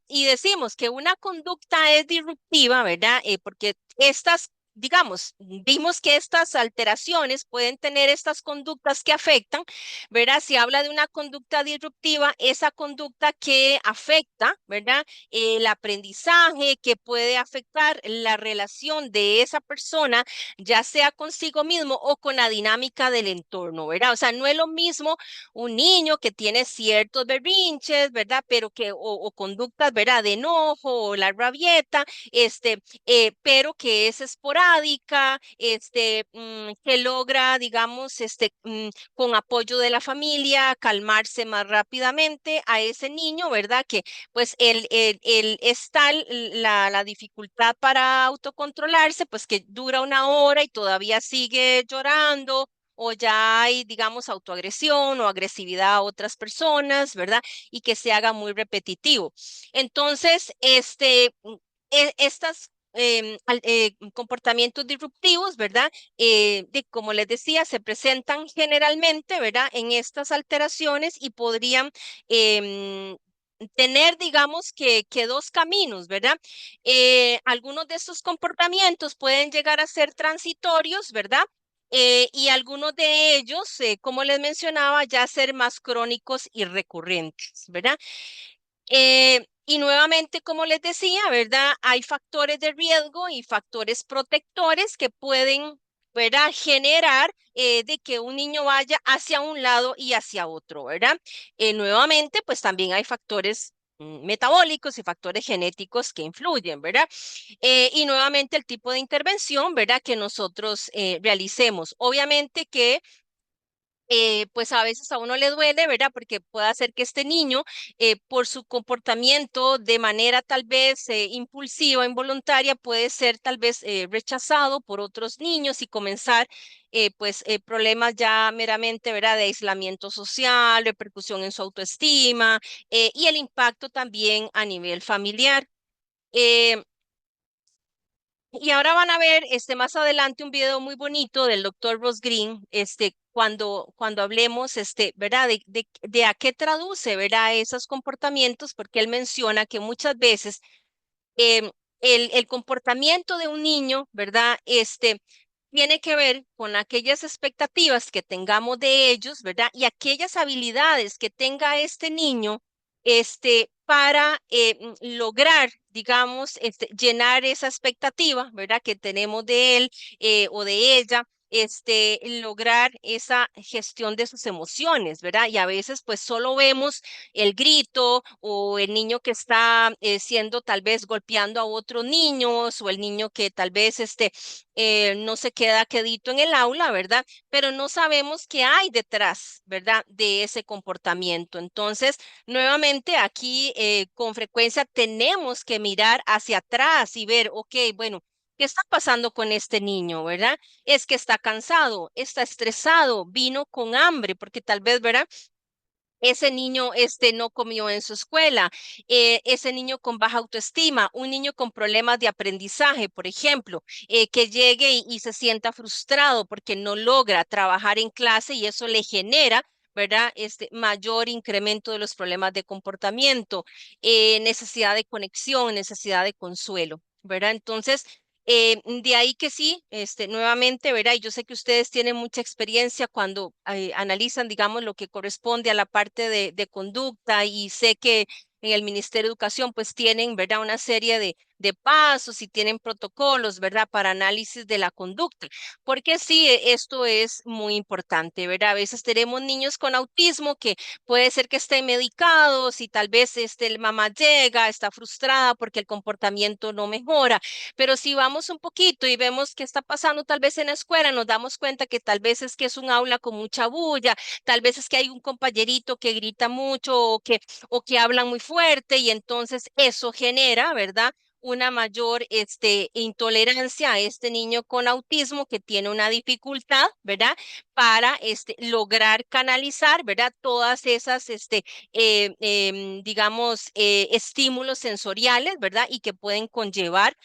y decimos que una conducta es disruptiva, ¿verdad? Porque estas, digamos, vimos que estas alteraciones pueden tener estas conductas que afectan, ¿verdad? Si habla de una conducta disruptiva, esa conducta que afecta, ¿verdad? El aprendizaje, que puede afectar la relación de esa persona, ya sea consigo mismo o con la dinámica del entorno, ¿verdad? O sea, no es lo mismo un niño que tiene ciertos berrinches, ¿verdad? Pero que, o conductas, ¿verdad? De enojo o la rabieta, pero que es esporádica, que logra, digamos, con apoyo de la familia, calmarse más rápidamente a ese niño, ¿verdad? Que pues es tal la dificultad para autocontrolarse, pues que dura una hora y todavía sigue llorando o ya hay, digamos, autoagresión o agresividad a otras personas, ¿verdad? Y que se haga muy repetitivo. Entonces, estas comportamientos disruptivos, ¿verdad? Como les decía, se presentan generalmente, ¿verdad? En estas alteraciones y podrían tener, digamos, que dos caminos, ¿verdad? Algunos de estos comportamientos pueden llegar a ser transitorios, ¿verdad? Y algunos de ellos, como les mencionaba, ya ser más crónicos y recurrentes, ¿verdad? Y nuevamente, como les decía, ¿verdad? Hay factores de riesgo y factores protectores que pueden, ¿verdad? Generar de que un niño vaya hacia un lado y hacia otro, ¿verdad? Nuevamente, pues también hay factores metabólicos y factores genéticos que influyen, ¿verdad? Y nuevamente el tipo de intervención, ¿verdad? Que nosotros realicemos. Obviamente que pues a veces a uno le duele, ¿verdad? Porque puede hacer que este niño, por su comportamiento de manera tal vez impulsiva, involuntaria, puede ser tal vez rechazado por otros niños y comenzar pues problemas ya meramente, ¿verdad? De aislamiento social, repercusión en su autoestima y el impacto también a nivel familiar. Eh, y ahora van a ver más adelante un video muy bonito del doctor Ross Green, cuando hablemos, ¿verdad? De a qué traduce, ¿verdad? Esos comportamientos, porque él menciona que muchas veces em, el comportamiento de un niño, ¿verdad? Tiene que ver con aquellas expectativas que tengamos de ellos, ¿verdad? Y aquellas habilidades que tenga este niño, para lograr, digamos, llenar esa expectativa, ¿verdad? Que tenemos de él o de ella. Lograr esa gestión de sus emociones, ¿verdad? Y a veces pues solo vemos el grito o el niño que está siendo tal vez golpeando a otros niños o el niño que tal vez no se queda quedito en el aula, ¿verdad? Pero no sabemos qué hay detrás, ¿verdad? De ese comportamiento. Entonces, nuevamente aquí con frecuencia tenemos que mirar hacia atrás y ver, ok, bueno. ¿Qué está pasando con este niño, verdad? Es que está cansado, está estresado, vino con hambre, porque tal vez, ¿verdad? Ese niño no comió en su escuela, ese niño con baja autoestima, un niño con problemas de aprendizaje, por ejemplo, que llegue y se sienta frustrado porque no logra trabajar en clase y eso le genera, ¿verdad? Mayor incremento de los problemas de comportamiento, necesidad de conexión, necesidad de consuelo, ¿verdad? Entonces, de ahí que sí, nuevamente, ¿verdad? Y yo sé que ustedes tienen mucha experiencia cuando analizan, digamos, lo que corresponde a la parte de conducta y sé que en el Ministerio de Educación pues tienen, ¿verdad? Una serie de pasos, si tienen protocolos, ¿verdad? Para análisis de la conducta, porque sí, esto es muy importante, ¿verdad? A veces tenemos niños con autismo que puede ser que estén medicados y tal vez el mamá llega, está frustrada porque el comportamiento no mejora, pero si vamos un poquito y vemos qué está pasando tal vez en la escuela, nos damos cuenta que tal vez es que es un aula con mucha bulla, tal vez es que hay un compañerito que grita mucho o que hablan muy fuerte y entonces eso genera, ¿verdad? Una mayor intolerancia a este niño con autismo que tiene una dificultad, ¿verdad? Para lograr canalizar, ¿verdad? Todas esas, digamos, estímulos sensoriales, ¿verdad? Y que pueden conllevar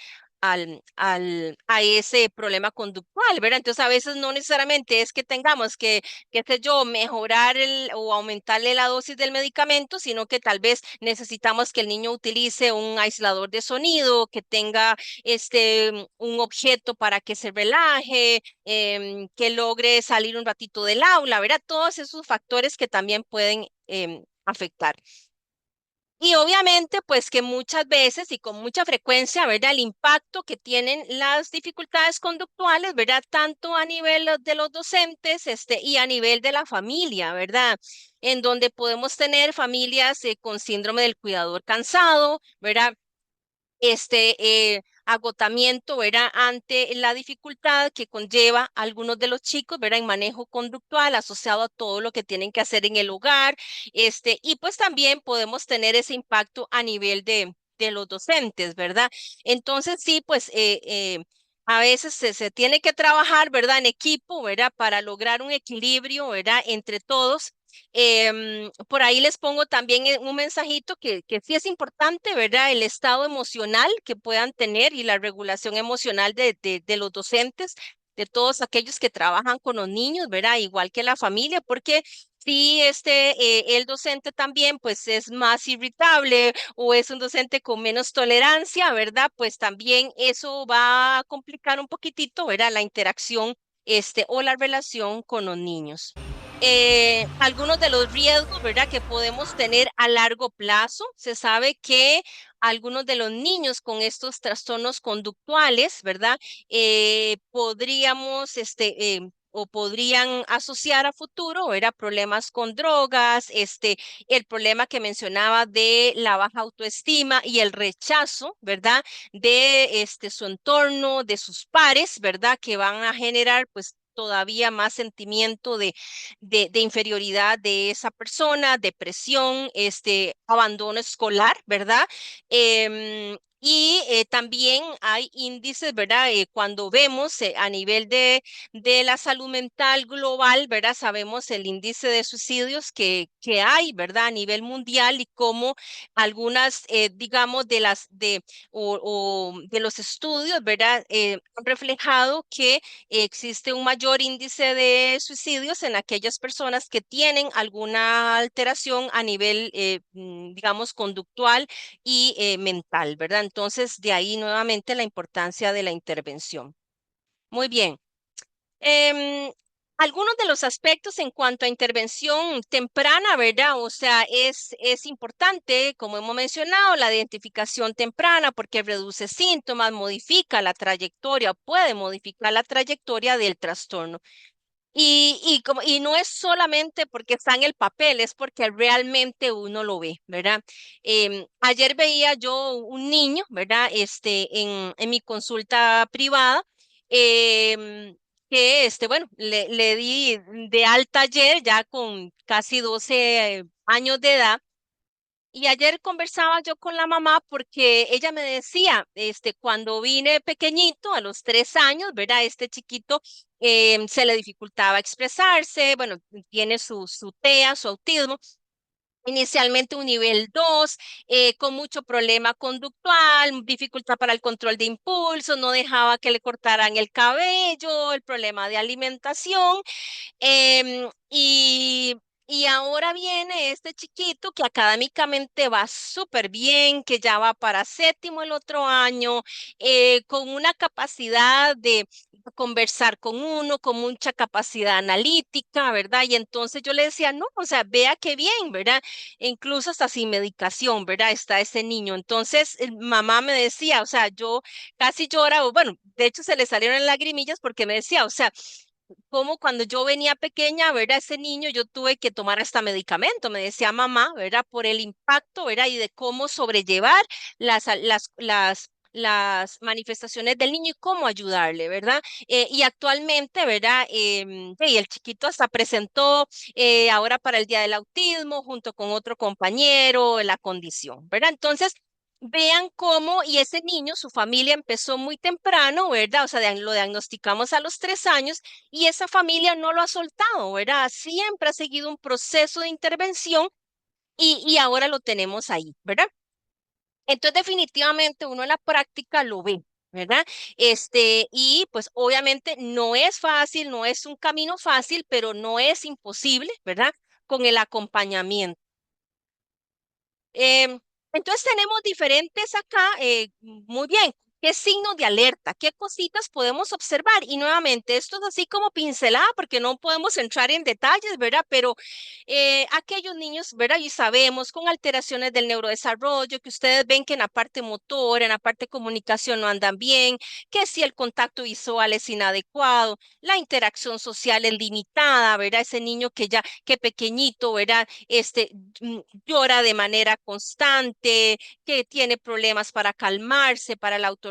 a ese problema conductual, ¿verdad? Entonces, a veces no necesariamente es que tengamos que, qué sé yo, mejorar o aumentarle la dosis del medicamento, sino que tal vez necesitamos que el niño utilice un aislador de sonido, que tenga un objeto para que se relaje, que logre salir un ratito del aula, ¿verdad? Todos esos factores que también pueden afectar. Y obviamente, pues que muchas veces y con mucha frecuencia, ¿verdad? El impacto que tienen las dificultades conductuales, ¿verdad? Tanto a nivel de los docentes, y a nivel de la familia, ¿verdad? En donde podemos tener familias con síndrome del cuidador cansado, ¿verdad? Agotamiento, ¿verdad? Ante la dificultad que conlleva a algunos de los chicos, ¿verdad? En manejo conductual asociado a todo lo que tienen que hacer en el hogar, y pues también podemos tener ese impacto a nivel de los docentes, ¿verdad? Entonces sí, pues a veces se tiene que trabajar, ¿verdad? En equipo, ¿verdad? Para lograr un equilibrio, ¿verdad? Entre todos. Por ahí les pongo también un mensajito que sí es importante, ¿verdad? El estado emocional que puedan tener y la regulación emocional de los docentes, de todos aquellos que trabajan con los niños, ¿verdad? Igual que la familia, porque si el docente también pues es más irritable o es un docente con menos tolerancia, ¿verdad? Pues también eso va a complicar un poquitito, ¿verdad? La interacción o la relación con los niños. Algunos de los riesgos, ¿verdad? Que podemos tener a largo plazo. Se sabe que algunos de los niños con estos trastornos conductuales, ¿verdad? Podríamos, o podrían asociar a futuro, ¿verdad? Problemas con drogas, el problema que mencionaba de la baja autoestima y el rechazo, ¿verdad? De su entorno, de sus pares, ¿verdad? Que van a generar, pues, todavía más sentimiento de inferioridad de esa persona, depresión, abandono escolar, ¿verdad? Y también hay índices, ¿verdad? Cuando vemos a nivel de la salud mental global, ¿verdad? Sabemos el índice de suicidios que hay, ¿verdad? A nivel mundial y cómo algunas, digamos, o de los estudios, ¿verdad? Han reflejado que existe un mayor índice de suicidios en aquellas personas que tienen alguna alteración a nivel, digamos, conductual y mental, ¿verdad? Entonces, de ahí nuevamente la importancia de la intervención. Muy bien. Em, Algunos de los aspectos en cuanto a intervención temprana, ¿verdad? O sea, es importante, como hemos mencionado, la identificación temprana porque reduce síntomas, modifica la trayectoria, puede modificar la trayectoria del trastorno. Y no es solamente porque está en el papel, es porque realmente uno lo ve, ¿verdad? Ayer veía yo un niño, ¿verdad? En mi consulta privada, que, bueno, le di de alta ayer, ya con casi 12 años de edad, y ayer conversaba yo con la mamá porque ella me decía, cuando vine pequeñito, a los 3 años, ¿verdad? Este chiquito se le dificultaba expresarse, bueno, tiene su TEA, su autismo. Inicialmente un nivel 2, con mucho problema conductual, dificultad para el control de impulso, no dejaba que le cortaran el cabello, el problema de alimentación. Y ahora viene este chiquito que académicamente va súper bien, que ya va para séptimo el otro año, con una capacidad de conversar con uno, con mucha capacidad analítica, ¿verdad? Y entonces yo le decía, no, o sea, vea qué bien, ¿verdad? E incluso hasta sin medicación, ¿verdad? Está ese niño. Entonces, mamá me decía, o sea, yo casi lloraba, bueno, de hecho se le salieron lagrimillas porque me decía, o sea, como cuando yo venía pequeña, ¿verdad? Ese niño, yo tuve que tomar hasta medicamento, me decía mamá, ¿verdad? Por el impacto, ¿verdad? Y de cómo sobrellevar las manifestaciones del niño y cómo ayudarle, ¿verdad? Y actualmente, ¿verdad? Y el chiquito hasta presentó ahora para el Día del Autismo junto con otro compañero la condición, ¿verdad? Entonces, vean cómo, y ese niño, su familia empezó muy temprano, ¿verdad? O sea, lo diagnosticamos a los 3 años y esa familia no lo ha soltado, ¿verdad? Siempre ha seguido un proceso de intervención y ahora lo tenemos ahí, ¿verdad? Entonces, definitivamente uno en la práctica lo ve, ¿verdad? Y pues obviamente no es fácil, no es un camino fácil, pero no es imposible, ¿verdad? Con el acompañamiento. Em, entonces tenemos diferentes acá, muy bien, ¿qué signos de alerta? ¿Qué cositas podemos observar? Y nuevamente, esto es así como pincelada porque no podemos entrar en detalles, ¿verdad? Pero aquellos niños, ¿verdad? Y sabemos con alteraciones del neurodesarrollo, que ustedes ven que en la parte motora, en la parte de comunicación no andan bien, que si el contacto visual es inadecuado, la interacción social es limitada, ¿verdad? Ese niño que ya, que pequeñito, ¿verdad? Llora de manera constante, que tiene problemas para calmarse, para la autorregulación,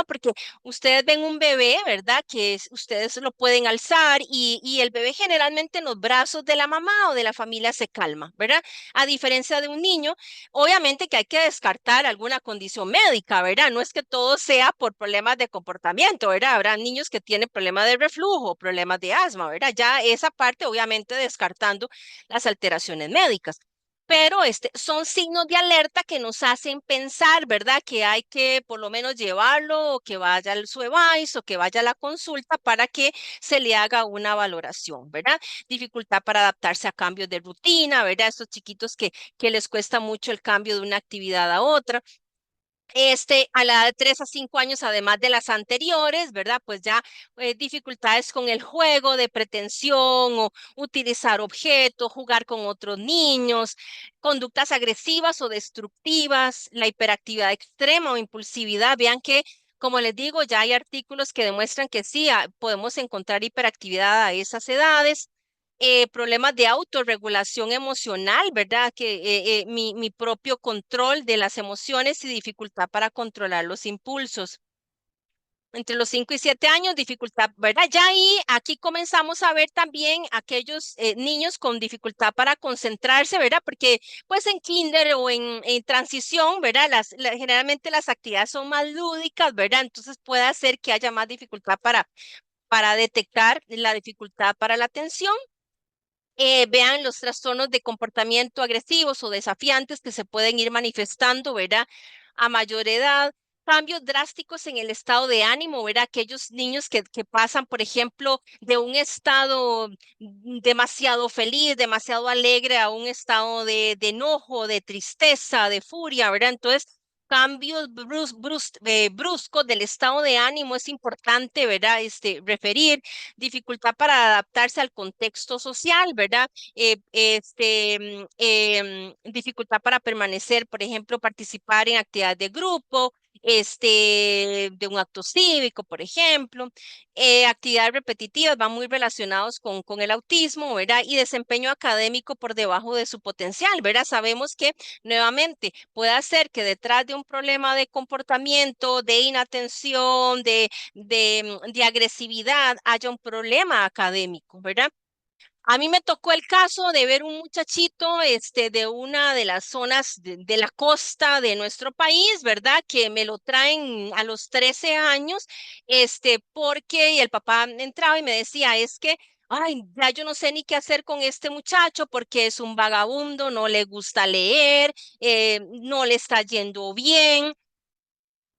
porque ustedes ven un bebé, ¿verdad? Ustedes lo pueden alzar y el bebé generalmente en los brazos de la mamá o de la familia se calma, ¿verdad? A diferencia de un niño, obviamente que hay que descartar alguna condición médica, ¿verdad? No es que todo sea por problemas de comportamiento, ¿verdad? Habrá niños que tienen problemas de reflujo, problemas de asma, ¿verdad? Ya esa parte, obviamente, descartando las alteraciones médicas. Pero son signos de alerta que nos hacen pensar, ¿verdad? Que hay que por lo menos llevarlo o que vaya al SUEBAIS o que vaya a la consulta para que se le haga una valoración, ¿verdad? Dificultad para adaptarse a cambios de rutina, ¿verdad? Estos chiquitos que les cuesta mucho el cambio de una actividad a otra. A la edad de 3 a 5 años, además de las anteriores, ¿verdad? Pues ya dificultades con el juego de pretensión o utilizar objetos, jugar con otros niños, conductas agresivas o destructivas, la hiperactividad extrema o impulsividad. Vean que, como les digo, ya hay artículos que demuestran que sí, podemos encontrar hiperactividad a esas edades, problemas de autorregulación emocional, ¿verdad? Que mi propio control de las emociones y dificultad para controlar los impulsos. Entre los 5 y 7 años, dificultad, ¿verdad? Ya ahí, aquí comenzamos a ver también aquellos niños con dificultad para concentrarse, ¿verdad? Porque pues en kinder o en transición, ¿verdad? Generalmente las actividades son más lúdicas, ¿verdad? Entonces puede hacer que haya más dificultad para detectar la dificultad para la atención. Vean los trastornos de comportamiento agresivos o desafiantes que se pueden ir manifestando, ¿verdad? A mayor edad, cambios drásticos en el estado de ánimo, ¿verdad? Aquellos niños que pasan, por ejemplo, de un estado demasiado feliz, demasiado alegre a un estado de enojo, de tristeza, de furia, ¿verdad? Entonces, cambios bruscos del estado de ánimo es importante, ¿verdad? Referir dificultad para adaptarse al contexto social, ¿verdad? Dificultad para permanecer, por ejemplo, participar en actividades de grupo, de un acto cívico, por ejemplo. Actividades repetitivas van muy relacionados con el autismo, ¿verdad? Y desempeño académico por debajo de su potencial, ¿verdad? Sabemos que, nuevamente, puede ser que detrás de un problema de comportamiento, de inatención, de agresividad, haya un problema académico, ¿verdad? A mí me tocó el caso de ver un muchachito de una de las zonas de la costa de nuestro país, ¿verdad? Que me lo traen a los 13 años, porque y el papá entraba y me decía, es que, ay, ya yo no sé ni qué hacer con este muchacho porque es un vagabundo, no le gusta leer, no le está yendo bien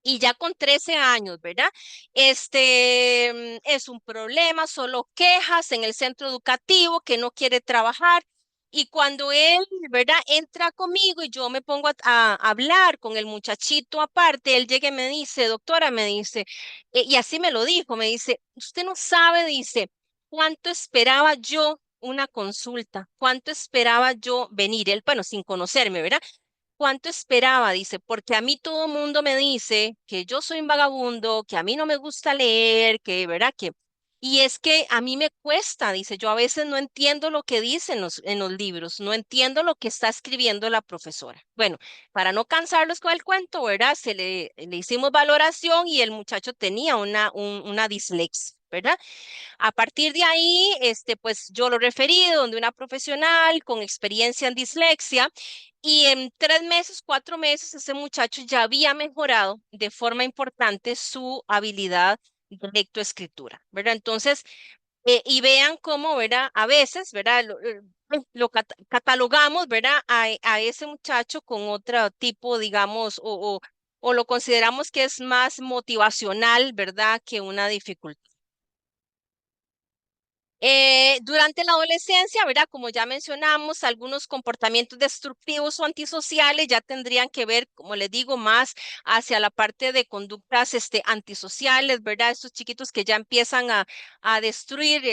y ya con 13 años, ¿verdad? Es un problema, solo quejas en el centro educativo que no quiere trabajar Y cuando él, ¿verdad? Entra conmigo y yo me pongo a hablar con el muchachito aparte, él llega y me dice, doctora, me dice, y así me lo dijo, me dice, usted no sabe, dice, cuánto esperaba yo una consulta, cuánto esperaba yo venir, él, bueno, sin conocerme, ¿verdad? ¿Cuánto esperaba? Dice, porque a mí todo el mundo me dice que yo soy un vagabundo, que a mí no me gusta leer, que, ¿verdad? Que, y es que a mí me cuesta, dice, yo a veces no entiendo lo que dicen en los libros, no entiendo lo que está escribiendo la profesora. Bueno, para no cansarlos con el cuento, ¿verdad? Le hicimos valoración y el muchacho tenía una dislexia, ¿verdad? A partir de ahí, pues yo lo referí donde una profesional con experiencia en dislexia y en 3 meses, 4 meses, ese muchacho ya había mejorado de forma importante su habilidad de lectoescritura, ¿verdad? Entonces, y vean cómo, ¿verdad? A veces, ¿verdad? Catalogamos, ¿verdad? A ese muchacho con otro tipo, digamos, o lo consideramos que es más motivacional, ¿verdad? Que una dificultad. Durante la adolescencia, ¿verdad? Como ya mencionamos, algunos comportamientos destructivos o antisociales ya tendrían que ver, como les digo, más hacia la parte de conductas antisociales, ¿verdad? Estos chiquitos que ya empiezan a destruir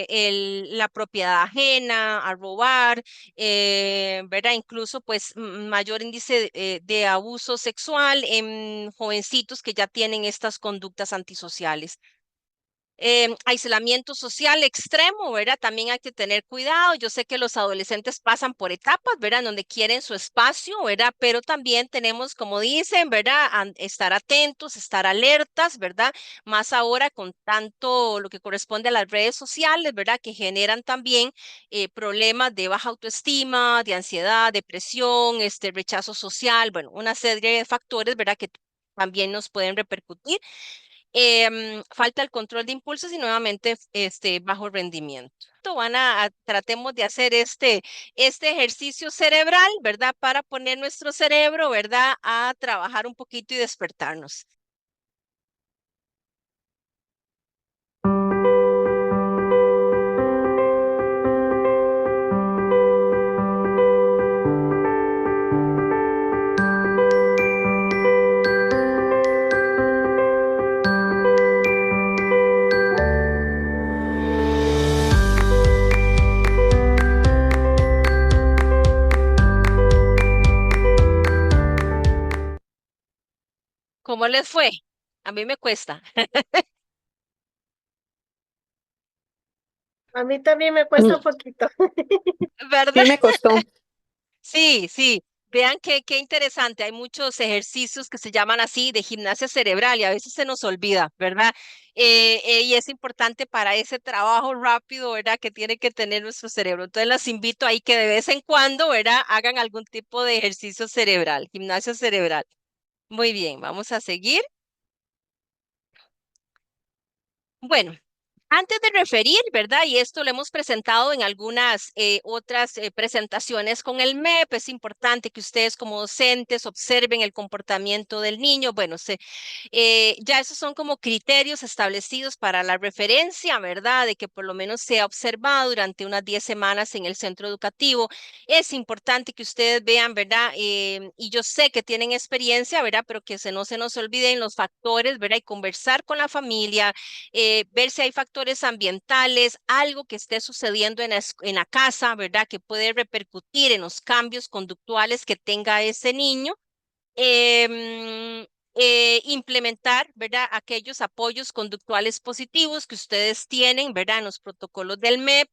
la propiedad ajena, a robar, ¿verdad? Incluso pues mayor índice de abuso sexual en jovencitos que ya tienen estas conductas antisociales. Aislamiento social extremo, ¿verdad? También hay que tener cuidado. Yo sé que los adolescentes pasan por etapas, ¿verdad? Donde quieren su espacio, ¿verdad? Pero también tenemos, como dicen, ¿verdad? Estar atentos, estar alertas, ¿verdad? Más ahora con tanto lo que corresponde a las redes sociales, ¿verdad? Que generan también problemas de baja autoestima, de ansiedad, depresión, rechazo social, bueno, una serie de factores, ¿verdad? Que también nos pueden repercutir. Falta el control de impulsos y nuevamente bajo rendimiento. Tratemos de hacer este ejercicio cerebral, ¿verdad? Para poner nuestro cerebro, ¿verdad? A trabajar un poquito y despertarnos. ¿Cómo les fue? A mí me cuesta, A mí también me Mm, cuesta un poquito. ¿verdad? Sí me costó. Sí, sí. Vean qué interesante. Hay muchos ejercicios que se llaman así de gimnasia cerebral y a veces se nos olvida, ¿verdad? Y es importante para ese trabajo rápido, ¿verdad? Que tiene que tener nuestro cerebro. Entonces las invito ahí que de vez en cuando, ¿verdad? Hagan algún tipo de ejercicio cerebral, gimnasia cerebral. Muy bien, vamos a seguir. Bueno, antes de referir, ¿verdad? Y esto lo hemos presentado en algunas otras presentaciones con el MEP, es importante que ustedes como docentes observen el comportamiento del niño. Bueno, ya esos son como criterios establecidos para la referencia, ¿verdad? De que por lo menos sea observado durante unas 10 semanas en el centro educativo. Es importante que ustedes vean, ¿verdad? Y yo sé que tienen experiencia, ¿verdad? Pero que no se nos olviden los factores, ¿verdad? Y conversar con la familia, ver si hay factores ambientales, algo que esté sucediendo en la casa, ¿verdad? Que puede repercutir en los cambios conductuales que tenga ese niño. em, Implementar, ¿verdad? Aquellos apoyos conductuales positivos que ustedes tienen, ¿verdad? En los protocolos del MEP,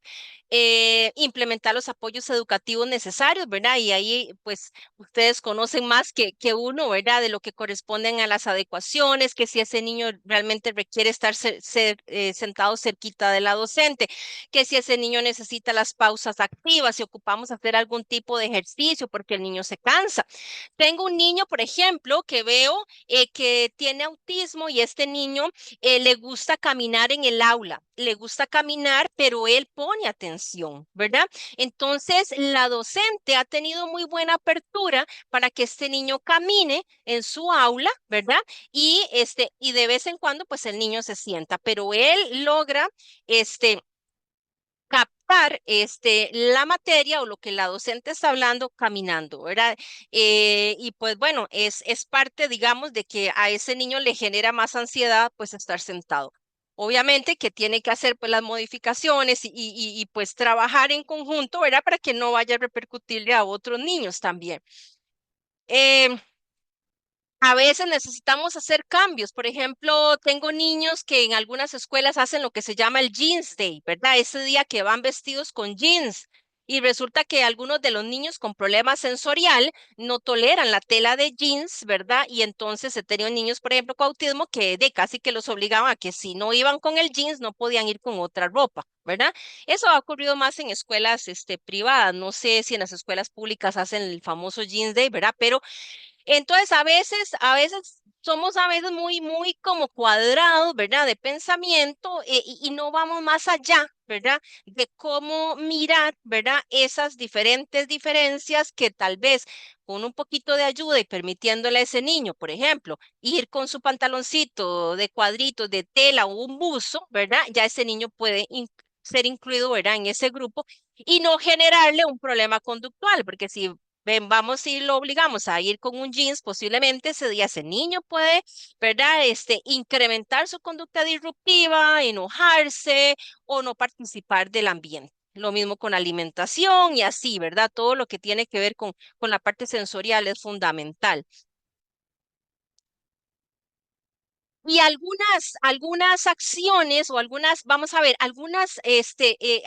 implementar los apoyos educativos necesarios, ¿verdad? Y ahí, pues, ustedes conocen más que uno, ¿verdad? De lo que corresponden a las adecuaciones, que si ese niño realmente requiere estar sentado cerquita de la docente, que si ese niño necesita las pausas activas, si ocupamos hacer algún tipo de ejercicio porque el niño se cansa. Tengo un niño, por ejemplo, que veo que tiene autismo y este niño le gusta caminar en el aula, le gusta caminar, pero él pone atención, ¿verdad? Entonces, la docente ha tenido muy buena apertura para que este niño camine en su aula, ¿verdad? Y de vez en cuando, pues el niño se sienta, pero él logra, este, captar la materia o lo que la docente está hablando caminando, ¿verdad? Y pues bueno, es parte, digamos, de que a ese niño le genera más ansiedad pues estar sentado. Obviamente que tiene que hacer pues las modificaciones y pues trabajar en conjunto, ¿verdad? Para que no vaya a repercutirle a otros niños también. Em, a veces necesitamos hacer cambios. Por ejemplo, tengo niños que en algunas escuelas hacen lo que se llama el Jeans Day, ¿verdad? Ese día que van vestidos con jeans. Y resulta que algunos de los niños con problemas sensorial no toleran la tela de jeans, ¿verdad? Y entonces he tenido niños, por ejemplo, con autismo que de casi que los obligaban a que si no iban con el jeans no podían ir con otra ropa, ¿verdad? Eso ha ocurrido más en escuelas privadas. No sé si en las escuelas públicas hacen el famoso Jeans Day, ¿verdad? Pero entonces, a veces somos a veces muy como cuadrados, ¿verdad? De pensamiento y no vamos más allá, ¿verdad? De cómo mirar, ¿verdad? Esas diferentes diferencias que tal vez con un poquito de ayuda y permitiéndole a ese niño, por ejemplo, ir con su pantaloncito de cuadritos de tela o un buzo, ¿verdad? Ya ese niño puede ser incluido, ¿verdad? En ese grupo y no generarle un problema conductual, porque si vamos y lo obligamos a ir con un jeans, posiblemente ese día ese niño puede, ¿verdad? Incrementar su conducta disruptiva, enojarse o no participar del ambiente. Lo mismo con alimentación y así, ¿verdad? Todo lo que tiene que ver con la parte sensorial es fundamental. Y algunas acciones o vamos a ver, algunos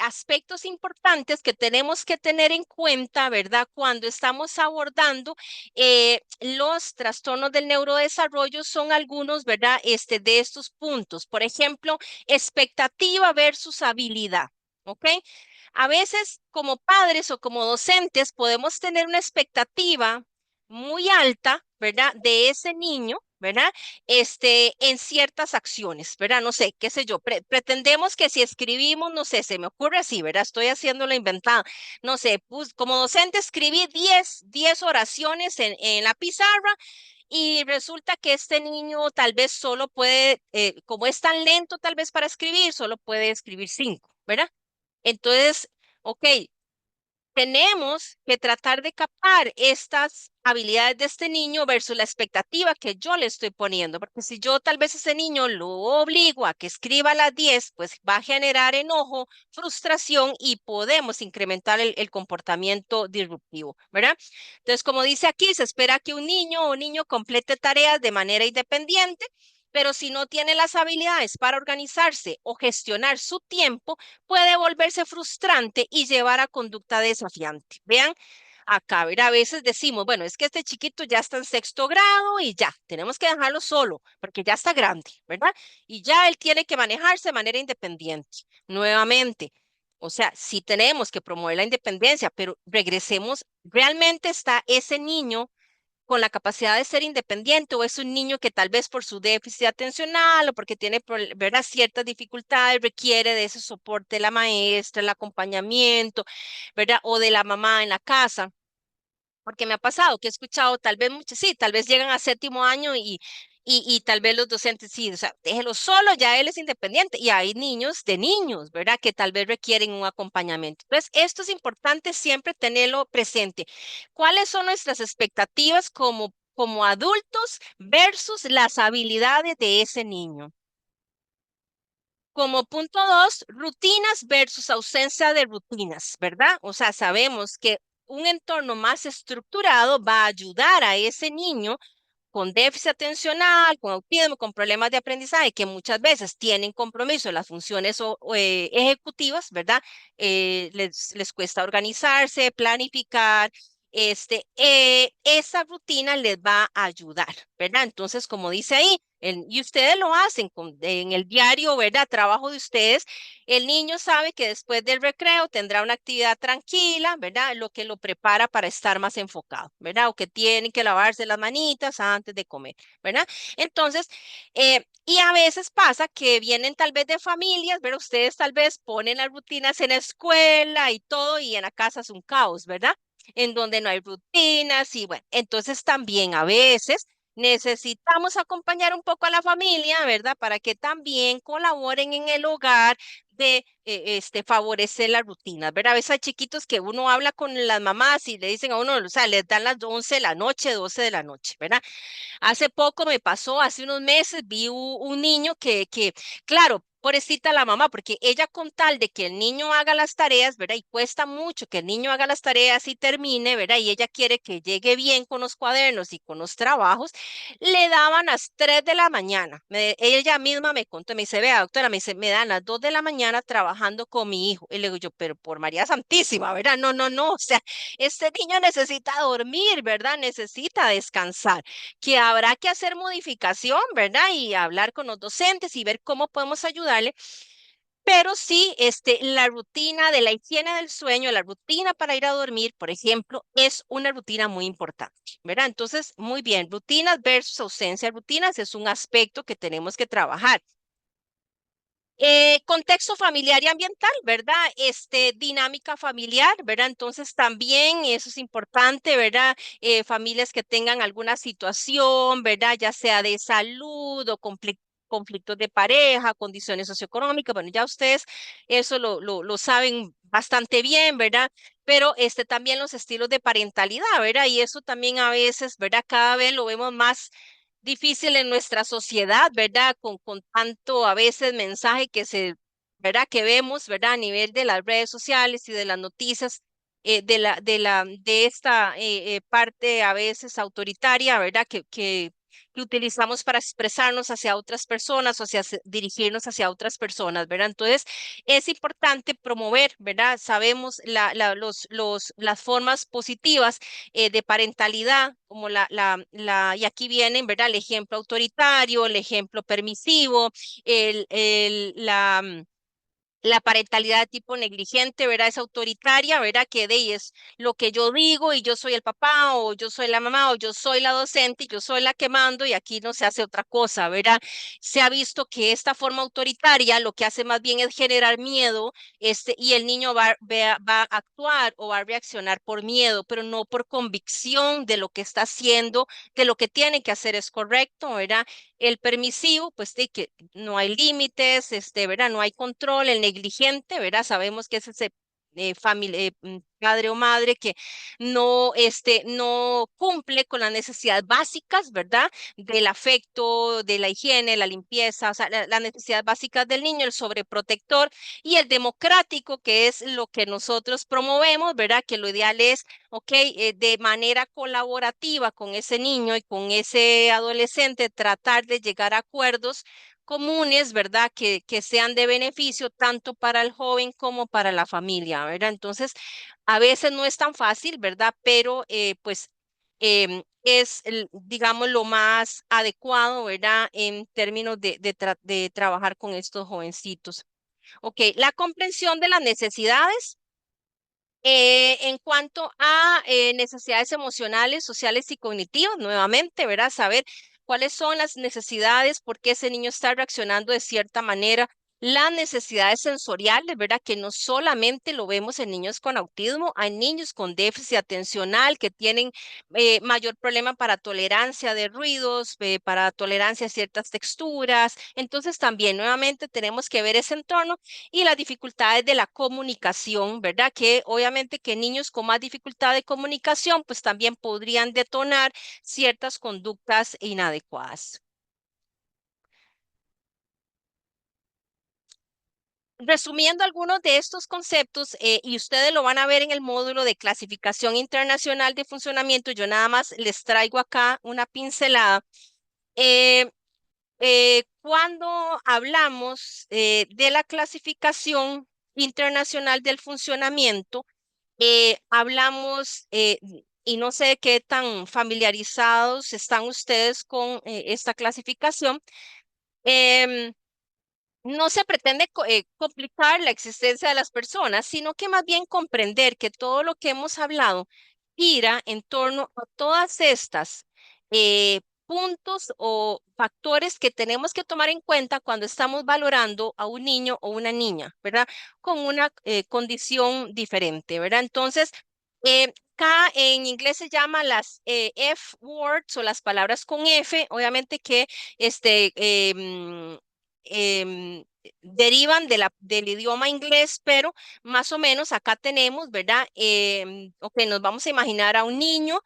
aspectos importantes que tenemos que tener en cuenta, ¿verdad? Cuando estamos abordando los trastornos del neurodesarrollo son algunos, ¿verdad? De estos puntos. Por ejemplo, expectativa versus habilidad, ¿ok? A veces como padres o como docentes podemos tener una expectativa muy alta, ¿verdad? De ese niño, ¿verdad? En ciertas acciones, ¿verdad? No sé, qué sé yo, pretendemos que si escribimos, no sé, se me ocurre así, ¿verdad? Estoy haciéndolo inventada. No sé, como docente escribí 10 oraciones en la pizarra y resulta que este niño tal vez solo puede, como es tan lento tal vez para escribir, solo puede escribir 5, ¿verdad? Entonces, ok, tenemos que tratar de captar estas habilidades de este niño versus la expectativa que yo le estoy poniendo, porque si yo tal vez ese niño lo obligo a que escriba las 10, pues va a generar enojo, frustración y podemos incrementar el comportamiento disruptivo, ¿verdad? Entonces, como dice aquí, se espera que un niño o niño complete tareas de manera independiente, pero si no tiene las habilidades para organizarse o gestionar su tiempo, puede volverse frustrante y llevar a conducta desafiante. Vean, acá, ver, a veces decimos, bueno, es que este chiquito ya está en sexto grado y ya, tenemos que dejarlo solo porque ya está grande, ¿verdad? Y ya él tiene que manejarse de manera independiente. Nuevamente, o sea, sí tenemos que promover la independencia, pero regresemos, ¿realmente está ese niño con la capacidad de ser independiente o es un niño que tal vez por su déficit atencional o porque tiene ¿verdad? Ciertas dificultades requiere de ese soporte de la maestra, el acompañamiento, ¿verdad? O de la mamá en la casa? Porque me ha pasado que he escuchado, tal vez muchos, sí, tal vez llegan a séptimo año y tal vez los docentes, sí, o sea, déjelo solo, ya él es independiente. Y hay niños de niños, ¿verdad? Que tal vez requieren un acompañamiento. Entonces, esto es importante siempre tenerlo presente. ¿Cuáles son nuestras expectativas como adultos versus las habilidades de ese niño? Como punto dos, rutinas versus ausencia de rutinas, ¿verdad? O sea, sabemos que un entorno más estructurado va a ayudar a ese niño con déficit atencional, con autismo, con problemas de aprendizaje, que muchas veces tienen compromiso en las funciones ejecutivas, ¿verdad? Les cuesta organizarse, planificar. Esa rutina les va a ayudar, ¿verdad? Entonces, como dice ahí, y ustedes lo hacen en el diario, ¿verdad? Trabajo de ustedes, el niño sabe que después del recreo tendrá una actividad tranquila, ¿verdad? Lo que lo prepara para estar más enfocado, ¿verdad? O que tiene que lavarse las manitas antes de comer, ¿verdad? Entonces, y a veces pasa que vienen tal vez de familias, ¿verdad? Ustedes tal vez ponen las rutinas en la escuela y todo, y en la casa es un caos, ¿verdad? En donde no hay rutinas y bueno, entonces también a veces necesitamos acompañar un poco a la familia, ¿verdad? Para que también colaboren en el hogar de favorecer las rutinas, ¿verdad? A veces hay chiquitos que uno habla con las mamás y le dicen a uno, o sea, les dan las 11 de la noche, 12 de la noche, ¿verdad? Hace poco me pasó, hace unos meses, vi un niño claro, pobrecita la mamá, porque ella con tal de que el niño haga las tareas, ¿verdad? Y cuesta mucho que el niño haga las tareas y termine, ¿verdad? Y ella quiere que llegue bien con los cuadernos y con los trabajos, le daban las 3 de la mañana. Ella misma me contó, me dice, vea, doctora, me dice, me dan las 2 de la mañana trabajando con mi hijo. Y le digo yo, pero por María Santísima, ¿verdad? No, no, no, o sea, este niño necesita dormir, ¿verdad? Necesita descansar, que habrá que hacer modificación, ¿verdad? Y hablar con los docentes y ver cómo podemos ayudarle. Pero sí, la rutina de la higiene del sueño, la rutina para ir a dormir, por ejemplo, es una rutina muy importante, ¿verdad? Entonces, muy bien, rutinas versus ausencia de rutinas es un aspecto que tenemos que trabajar. Contexto familiar y ambiental, ¿verdad? Dinámica familiar, ¿verdad? Entonces también eso es importante, ¿verdad? Familias que tengan alguna situación, ¿verdad? Ya sea de salud o conflictos de pareja, condiciones socioeconómicas, bueno, ya ustedes eso lo saben bastante bien, ¿verdad? Pero también los estilos de parentalidad, ¿verdad? Y eso también a veces, ¿verdad? Cada vez lo vemos más difícil en nuestra sociedad, ¿verdad? Con tanto a veces mensaje ¿verdad? Que vemos, ¿verdad? A nivel de las redes sociales y de las noticias de esta parte a veces autoritaria, ¿verdad? Que utilizamos para expresarnos hacia otras personas o dirigirnos hacia otras personas, ¿verdad? Entonces, es importante promover, ¿verdad? Sabemos las formas positivas de parentalidad, como y aquí vienen, ¿verdad? El ejemplo autoritario, el ejemplo permisivo, la parentalidad de tipo negligente, ¿verdad? Es autoritaria, ¿verdad? Que de ahí es lo que yo digo y yo soy el papá o yo soy la mamá o yo soy la docente y yo soy la que mando y aquí no se hace otra cosa, ¿verdad? Se ha visto que esta forma autoritaria lo que hace más bien es generar miedo, y el niño va a actuar o va a reaccionar por miedo, pero no por convicción de lo que está haciendo, de lo que tiene que hacer es correcto, ¿verdad? El permisivo, pues de que no hay límites, ¿verdad? No hay control, el negligente, ¿verdad? Sabemos que es ese padre o madre que no cumple con las necesidades básicas, ¿verdad? Del afecto, de la higiene, la limpieza, o sea, las necesidades básicas del niño, el sobreprotector y el democrático, que es lo que nosotros promovemos, ¿verdad? Que lo ideal es, ok, de manera colaborativa con ese niño y con ese adolescente, tratar de llegar a acuerdos comunes, ¿verdad? Que sean de beneficio tanto para el joven como para la familia, ¿verdad? Entonces, a veces no es tan fácil, ¿verdad? Pero pues es, digamos, lo más adecuado, ¿verdad? En términos de trabajar con estos jovencitos. Ok, la comprensión de las necesidades. En cuanto a necesidades emocionales, sociales y cognitivas, nuevamente, ¿verdad? Saber cuáles son las necesidades, por qué ese niño está reaccionando de cierta manera. Las necesidades sensoriales, ¿verdad? Que no solamente lo vemos en niños con autismo, hay niños con déficit atencional que tienen mayor problema para tolerancia de ruidos, para tolerancia a ciertas texturas. Entonces también nuevamente tenemos que ver ese entorno y las dificultades de la comunicación, ¿verdad? Que obviamente que niños con más dificultad de comunicación, pues también podrían detonar ciertas conductas inadecuadas. Resumiendo algunos de estos conceptos, y ustedes lo van a ver en el módulo de clasificación internacional de funcionamiento, yo nada más les traigo acá una pincelada. Eh, cuando hablamos de la clasificación internacional del funcionamiento, hablamos, y no sé qué tan familiarizados están ustedes con esta clasificación. em, no se pretende complicar la existencia de las personas, sino que más bien comprender que todo lo que hemos hablado gira en torno a todas estas puntos o factores que tenemos que tomar en cuenta cuando estamos valorando a un niño o una niña, ¿verdad? Con una condición diferente, ¿verdad? Entonces, Acá en inglés se llama las F words o las palabras con F, obviamente que este, derivan del idioma inglés, pero más o menos acá tenemos, ¿verdad? Ok, nos vamos a imaginar a un niño,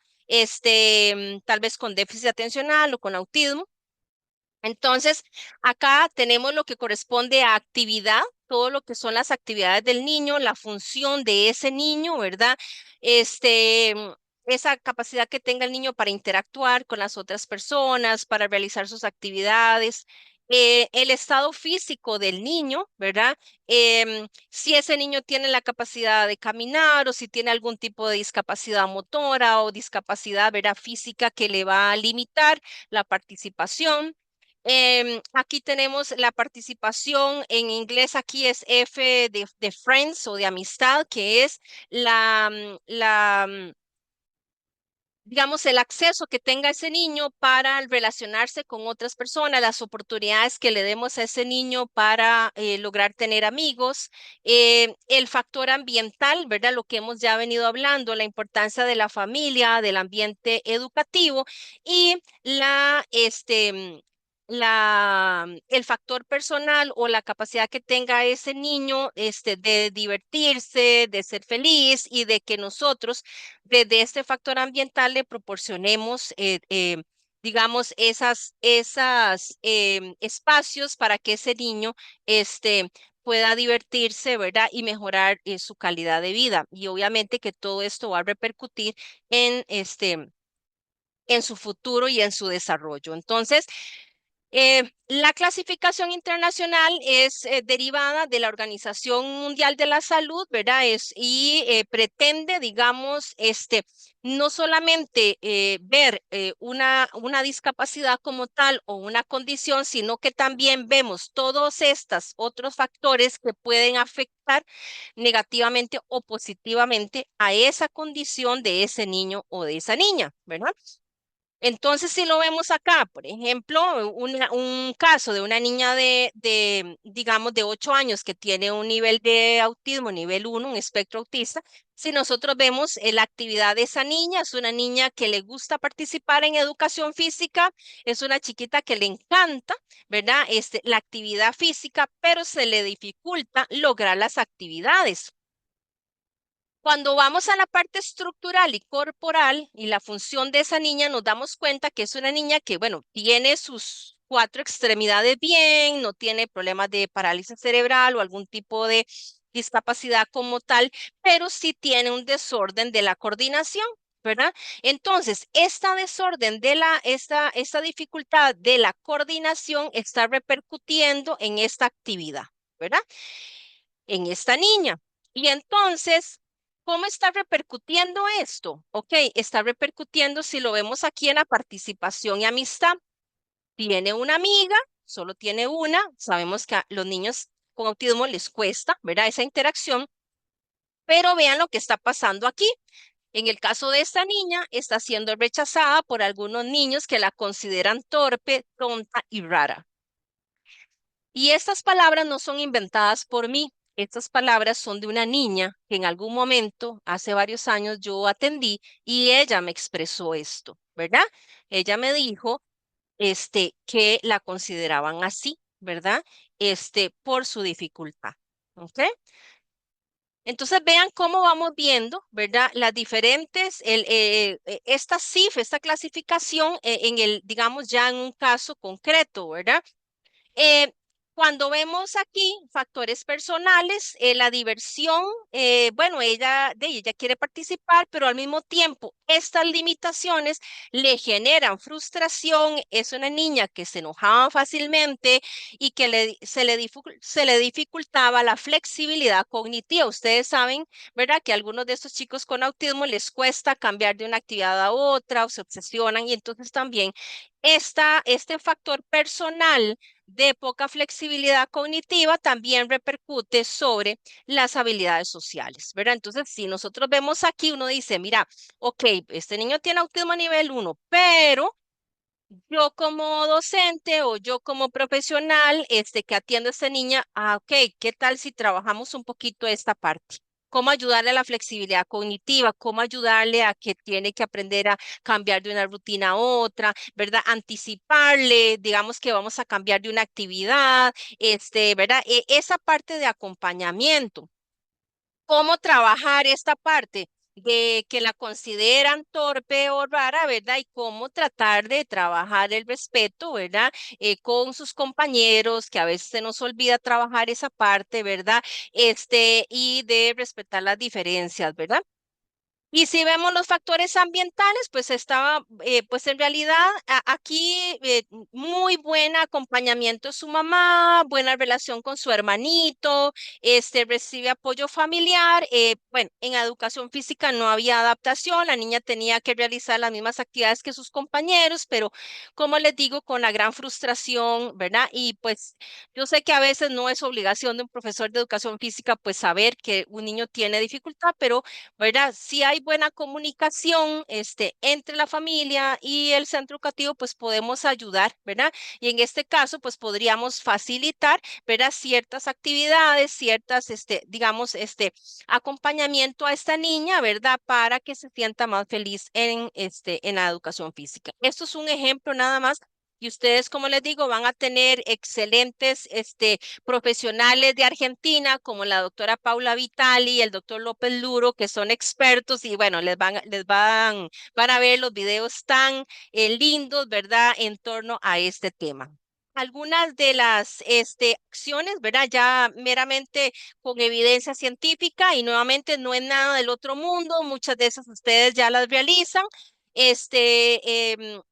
tal vez con déficit atencional o con autismo. Entonces, acá tenemos lo que corresponde a actividad, todo lo que son las actividades del niño, la función de ese niño, ¿verdad? Este, esa capacidad que tenga el niño para interactuar con las otras personas, para realizar sus actividades, el estado físico del niño, ¿verdad? Si ese niño tiene la capacidad de caminar o si tiene algún tipo de discapacidad motora o discapacidad, ¿verdad? Física que le va a limitar la participación. Aquí tenemos la participación, en inglés aquí es F de friends o de amistad, que es digamos, el acceso que tenga ese niño para relacionarse con otras personas, las oportunidades que le demos a ese niño para lograr tener amigos, el factor ambiental, ¿verdad? Lo que hemos ya venido hablando, la importancia de la familia, del ambiente educativo y el factor personal o la capacidad que tenga ese niño de divertirse, de ser feliz y de que nosotros desde este factor ambiental le proporcionemos, digamos, esas espacios para que ese niño pueda divertirse, ¿verdad? Y mejorar su calidad de vida. Y obviamente que todo esto va a repercutir en, en su futuro y en su desarrollo. Entonces, la clasificación internacional es derivada de la Organización Mundial de la Salud, ¿verdad? Y pretende, digamos, no solamente ver una discapacidad como tal o una condición, sino que también vemos todos estos otros factores que pueden afectar negativamente o positivamente a esa condición de ese niño o de esa niña, ¿verdad? Entonces, si lo vemos acá, por ejemplo, un caso de una niña digamos, de 8 años que tiene un nivel de autismo, nivel 1, un espectro autista, si nosotros vemos la actividad de esa niña, es una niña que le gusta participar en educación física, es una chiquita que le encanta, ¿verdad? La actividad física, pero se le dificulta lograr las actividades. Cuando vamos a la parte estructural y corporal y la función de esa niña, nos damos cuenta que es una niña que, bueno, tiene sus 4 extremidades bien, no tiene problemas de parálisis cerebral o algún tipo de discapacidad como tal, pero sí tiene un desorden de la coordinación, ¿verdad? Entonces, esta dificultad de la coordinación está repercutiendo en esta actividad, ¿verdad? En esta niña. Y entonces, ¿cómo está repercutiendo esto? Ok, está repercutiendo si lo vemos aquí en la participación y amistad. Tiene una amiga, solo tiene una. Sabemos que a los niños con autismo les cuesta, ¿verdad? Esa interacción. Pero vean lo que está pasando aquí. En el caso de esta niña, está siendo rechazada por algunos niños que la consideran torpe, tonta y rara. Y estas palabras no son inventadas por mí. Estas palabras son de una niña que en algún momento, hace varios años, yo atendí y ella me expresó esto, ¿verdad? Ella me dijo, que la consideraban así, ¿verdad? Por su dificultad, ¿ok? Entonces vean cómo vamos viendo, ¿verdad? Las diferentes, esta cifra, esta clasificación digamos, ya en un caso concreto, ¿verdad? Eh, Cuando vemos aquí factores personales, la diversión, bueno, ella quiere participar, pero al mismo tiempo estas limitaciones le generan frustración. Es una niña que se enojaba fácilmente y que se le dificultaba la flexibilidad cognitiva. Ustedes saben, ¿verdad? Que a algunos de estos chicos con autismo les cuesta cambiar de una actividad a otra o se obsesionan y entonces también este factor personal de poca flexibilidad cognitiva también repercute sobre las habilidades sociales, ¿verdad? Entonces, si nosotros vemos aquí, uno dice, mira, ok, este niño tiene autismo a nivel 1, pero yo como docente o yo como profesional que atiendo a esta niña, ok, ¿qué tal si trabajamos un poquito esta parte? cómo ayudarle a la flexibilidad cognitiva, cómo ayudarle a que tiene que aprender a cambiar de una rutina a otra, ¿verdad? Anticiparle, digamos que vamos a cambiar de una actividad, ¿verdad? Esa parte de acompañamiento. ¿Cómo trabajar esta parte de que la consideran torpe o rara, ¿verdad? Y cómo tratar de trabajar el respeto, ¿verdad? Con sus compañeros, que a veces se nos olvida trabajar esa parte, ¿verdad? Y de respetar las diferencias, ¿verdad? Y si vemos los factores ambientales, pues estaba, pues en realidad aquí muy buen acompañamiento de su mamá, buena relación con su hermanito, recibe apoyo familiar. Bueno, en educación física no había adaptación, la niña tenía que realizar las mismas actividades que sus compañeros, pero como les digo, con la gran frustración, ¿verdad? Y pues yo sé que a veces no es obligación de un profesor de educación física, pues saber que un niño tiene dificultad, pero ¿verdad? Si hay buena comunicación, entre la familia y el centro educativo, pues podemos ayudar, ¿verdad? Y en este caso, pues podríamos facilitar, ¿verdad? Ciertas actividades, ciertas, digamos, acompañamiento a esta niña, ¿verdad? Para que se sienta más feliz en la educación física. Esto es un ejemplo nada más. Y ustedes, como les digo, van a tener excelentes, profesionales de Argentina, como la doctora Paula Vitali y el doctor López Luro, que son expertos y bueno, van a ver los videos tan lindos, ¿verdad?, en torno a este tema. Algunas de las acciones, ¿verdad? Ya meramente con evidencia científica y nuevamente no es nada del otro mundo, muchas de esas ustedes ya las realizan.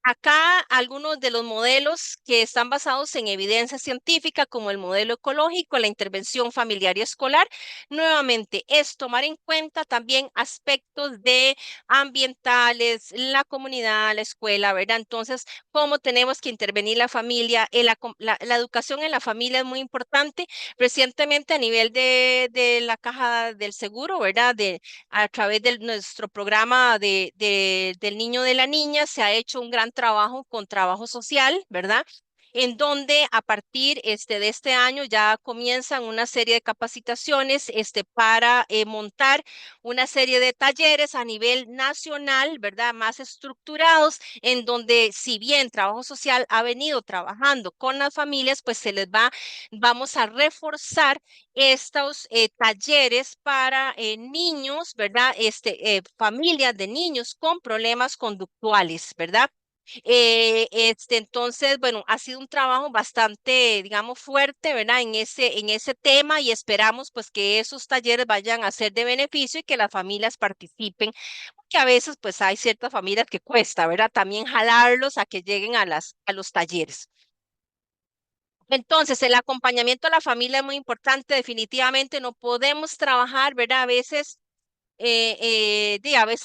Acá algunos de los modelos que están basados en evidencia científica, como el modelo ecológico, la intervención familiar y escolar, nuevamente es tomar en cuenta también aspectos de ambientales, la comunidad, la escuela, ¿verdad? Entonces, cómo tenemos que intervenir la familia, la educación en la familia es muy importante. Recientemente a nivel de la caja del seguro, ¿verdad? A través de nuestro programa del niño de la niña se ha hecho un gran trabajo con trabajo social, ¿verdad? En donde a partir de este año ya comienzan una serie de capacitaciones para montar una serie de talleres a nivel nacional, ¿verdad? Más estructurados, en donde si bien trabajo social ha venido trabajando con las familias, pues vamos a reforzar estos talleres para niños, ¿verdad? Familias de niños con problemas conductuales, ¿verdad? Entonces, bueno, ha sido un trabajo bastante, digamos, fuerte, ¿verdad? En ese tema y esperamos pues que esos talleres vayan a ser de beneficio y que las familias participen, porque a veces pues hay ciertas familias que cuesta, ¿verdad? También jalarlos a que lleguen a los talleres. Entonces, el acompañamiento a la familia es muy importante, definitivamente no podemos trabajar, ¿verdad? A veces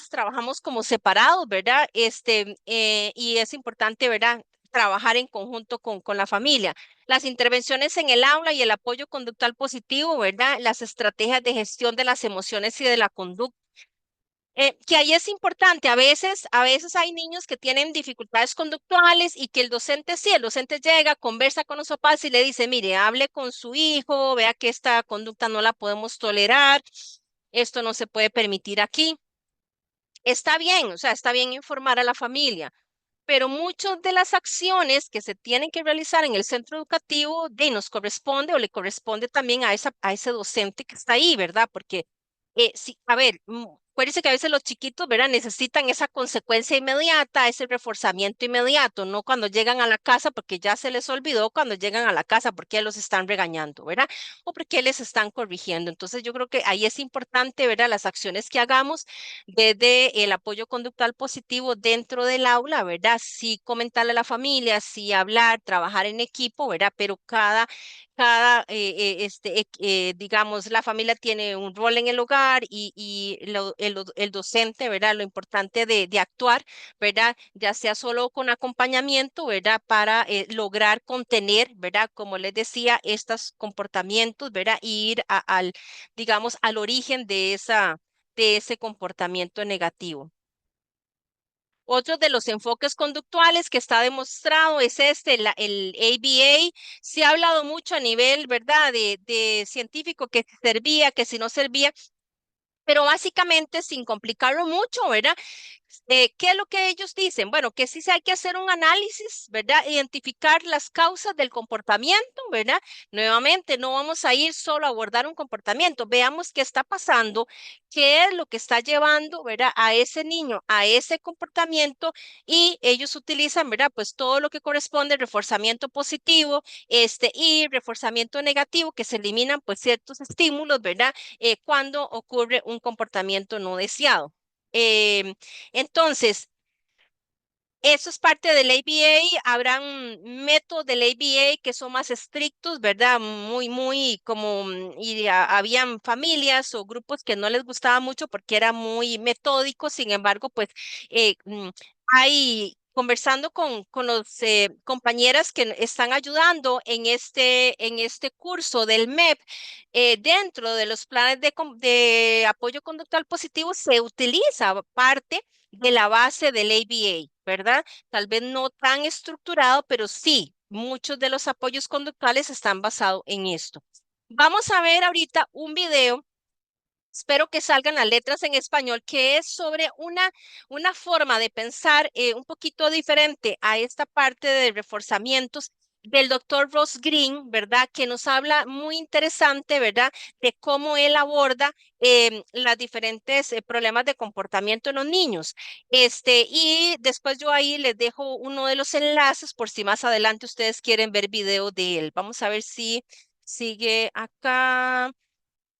trabajamos como separados, ¿verdad? Y es importante, ¿verdad? Trabajar en conjunto con la familia. Las intervenciones en el aula y el apoyo conductual positivo, ¿verdad? Las estrategias de gestión de las emociones y de la conducta. Que ahí es importante, a veces hay niños que tienen dificultades conductuales y que el docente, sí, el docente llega, conversa con los papás y le dice, mire, hable con su hijo, vea que esta conducta no la podemos tolerar, esto no se puede permitir aquí. Está bien, o sea, está bien informar a la familia, pero muchas de las acciones que se tienen que realizar en el centro educativo nos corresponde o le corresponde también a ese docente que está ahí, ¿verdad? Porque, sí, a ver, acuérdense que a veces los chiquitos, ¿verdad? Necesitan esa consecuencia inmediata, ese reforzamiento inmediato, no cuando llegan a la casa porque ya se les olvidó, cuando llegan a la casa porque los están regañando, ¿verdad? O porque les están corrigiendo. Entonces, yo creo que ahí es importante, ¿verdad? Las acciones que hagamos desde el apoyo conductual positivo dentro del aula, ¿verdad? Sí comentarle a la familia, sí hablar, trabajar en equipo, ¿verdad? Pero digamos, la familia tiene un rol en el hogar y el docente, ¿verdad? Lo importante de actuar, ¿verdad? Ya sea solo con acompañamiento, ¿verdad? Para lograr contener, ¿verdad? Como les decía, estos comportamientos, ¿verdad? Y ir digamos, al origen de ese comportamiento negativo. Otro de los enfoques conductuales que está demostrado es el ABA. Se ha hablado mucho a nivel, ¿verdad?, de científico que servía, que si no servía. Pero básicamente, sin complicarlo mucho, ¿verdad? ¿Qué es lo que ellos dicen? Bueno, que sí hay que hacer un análisis, ¿verdad? Identificar las causas del comportamiento, ¿verdad? Nuevamente, no vamos a ir solo a abordar un comportamiento, veamos qué está pasando, qué es lo que está llevando, ¿verdad? A ese niño, a ese comportamiento, y ellos utilizan, ¿verdad? Pues todo lo que corresponde, reforzamiento positivo, y reforzamiento negativo, que se eliminan pues ciertos estímulos, ¿verdad? Cuando ocurre un comportamiento no deseado. Entonces, eso es parte del ABA. Habrán métodos del ABA que son más estrictos, ¿verdad? Muy como, habían familias o grupos que no les gustaba mucho porque era muy metódico. Sin embargo, pues hay, conversando con los compañeras que están ayudando en este curso del MEP, dentro de los planes de apoyo conductual positivo se utiliza parte de la base del ABA, ¿verdad? Tal vez no tan estructurado, pero sí, muchos de los apoyos conductuales están basados en esto. Vamos a ver ahorita un video. Espero que salgan las letras en español, que es sobre una forma de pensar un poquito diferente a esta parte de reforzamientos del doctor Ross Green, ¿verdad? Que nos habla muy interesante, ¿verdad? De cómo él aborda las diferentes problemas de comportamiento en los niños. Y después yo ahí les dejo uno de los enlaces por si más adelante ustedes quieren ver video de él. Vamos a ver si sigue acá.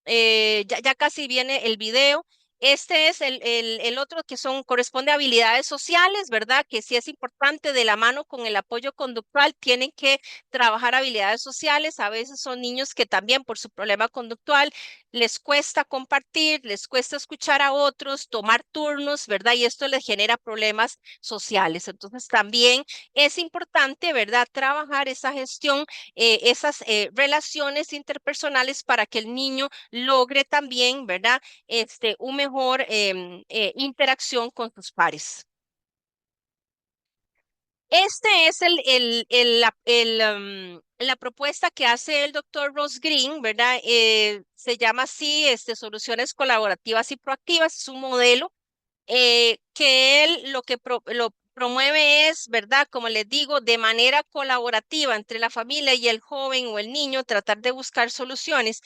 Ya casi viene el video. Este es el otro que corresponde a habilidades sociales, ¿verdad? Que sí es importante de la mano con el apoyo conductual, tienen que trabajar habilidades sociales. A veces son niños que también por su problema conductual les cuesta compartir, les cuesta escuchar a otros, tomar turnos, ¿verdad? Y esto les genera problemas sociales. Entonces también es importante, ¿verdad? Trabajar esa gestión, esas relaciones interpersonales para que el niño logre también, ¿verdad? Un mejor interacción con sus pares. Este es la propuesta que hace el doctor Ross Green, ¿verdad? Se llama así, soluciones colaborativas y proactivas. Es un modelo que él lo promueve es, ¿verdad? Como les digo, de manera colaborativa entre la familia y el joven o el niño, tratar de buscar soluciones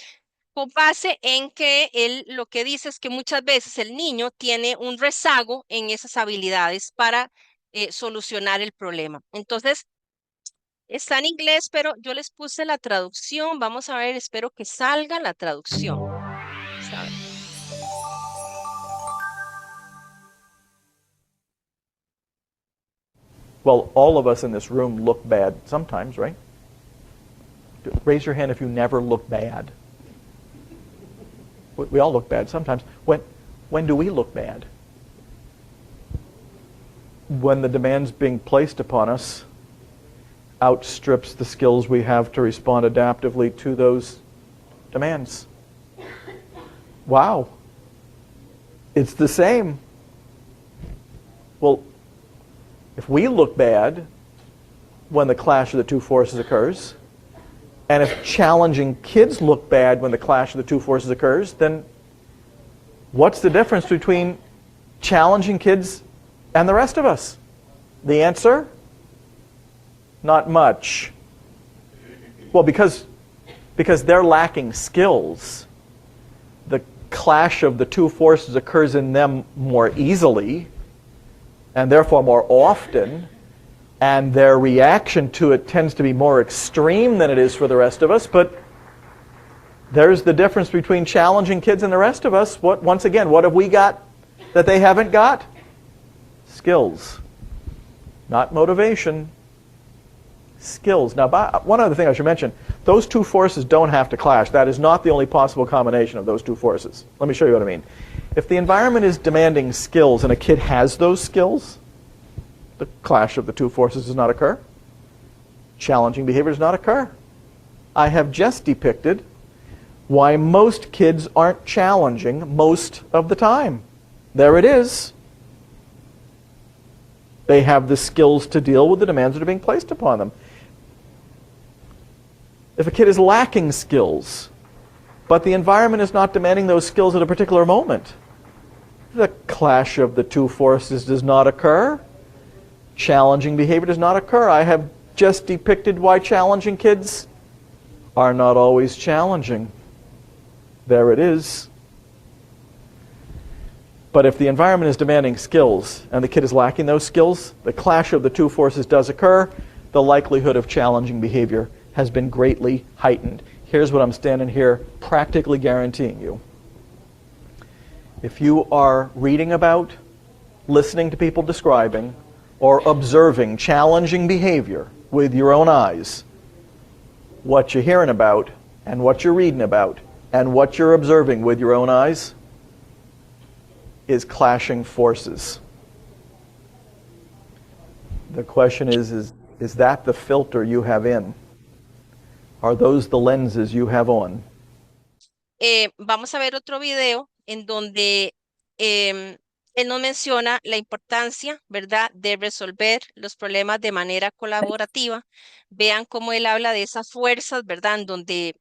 con base en que él lo que dice es que muchas veces el niño tiene un rezago en esas habilidades para solucionar el problema. Entonces, está en inglés, pero yo les puse la traducción. Vamos a ver, espero que salga la traducción. Vamos a ver. Well, all of us in this room look bad sometimes, right? Raise your hand if you never look bad. We all look bad sometimes. When do we look bad? When the demands being placed upon us outstrips the skills we have to respond adaptively to those demands. Wow. It's the same. Well, if we look bad when the clash of the two forces occurs, and if challenging kids look bad when the clash of the two forces occurs, then what's the difference between challenging kids and the rest of us? The answer? Not much. Well, because they're lacking skills. The clash of the two forces occurs in them more easily, and therefore more often, and their reaction to it tends to be more extreme than it is for the rest of us. But there's the difference between challenging kids and the rest of us. Once again, what have we got that they haven't got? Skills. Not motivation. Skills. Now, one other thing I should mention, those two forces don't have to clash. That is not the only possible combination of those two forces. Let me show you what I mean. If the environment is demanding skills and a kid has those skills, the clash of the two forces does not occur. Challenging behavior does not occur. I have just depicted why most kids aren't challenging most of the time. There it is. They have the skills to deal with the demands that are being placed upon them. If a kid is lacking skills, but the environment is not demanding those skills at a particular moment. The clash of the two forces does not occur. Challenging behavior does not occur. I have just depicted why challenging kids are not always challenging. There it is. But if the environment is demanding skills and the kid is lacking those skills, the clash of the two forces does occur. The likelihood of challenging behavior has been greatly heightened. Here's what I'm standing here practically guaranteeing you. If you are reading about, listening to people describing, or observing challenging behavior with your own eyes, what you're hearing about and what you're reading about and what you're observing with your own eyes is clashing forces. The question is that the filter you have in? Are those the lenses you have on? Vamos a ver otro video en donde él nos menciona la importancia, ¿verdad?, de resolver los problemas de manera colaborativa. Vean cómo él habla de esas fuerzas, ¿verdad?, en donde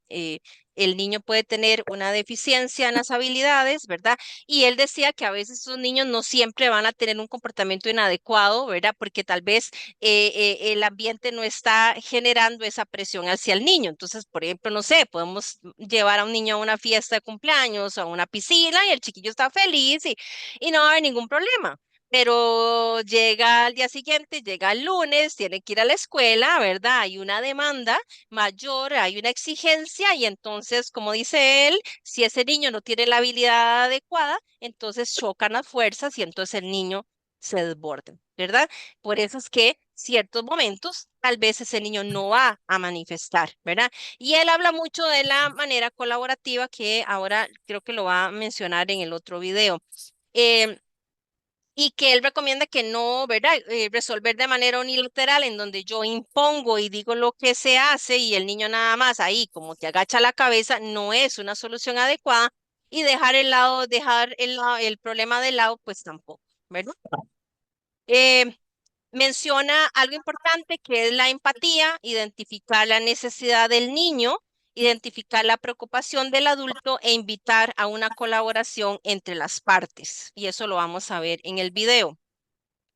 el niño puede tener una deficiencia en las habilidades, ¿verdad? Y él decía que a veces esos niños no siempre van a tener un comportamiento inadecuado, ¿verdad? Porque tal vez el ambiente no está generando esa presión hacia el niño. Entonces, por ejemplo, no sé, podemos llevar a un niño a una fiesta de cumpleaños o a una piscina y el chiquillo está feliz y no va a haber ningún problema. Pero llega al día siguiente, llega el lunes, tiene que ir a la escuela, ¿verdad? Hay una demanda mayor, hay una exigencia y entonces, como dice él, si ese niño no tiene la habilidad adecuada, entonces chocan las fuerzas y entonces el niño se desborda, ¿verdad? Por eso es que ciertos momentos tal vez ese niño no va a manifestar, ¿verdad? Y él habla mucho de la manera colaborativa que ahora creo que lo va a mencionar en el otro video. Y que él recomienda que no, ¿verdad? Resolver de manera unilateral en donde yo impongo y digo lo que se hace y el niño nada más ahí como que agacha la cabeza, no es una solución adecuada y dejar el problema de lado, pues tampoco, ¿verdad? Eh, Menciona algo importante que es la empatía, identificar la necesidad del niño, identificar la preocupación del adulto e invitar a una colaboración entre las partes. Y eso lo vamos a ver en el video.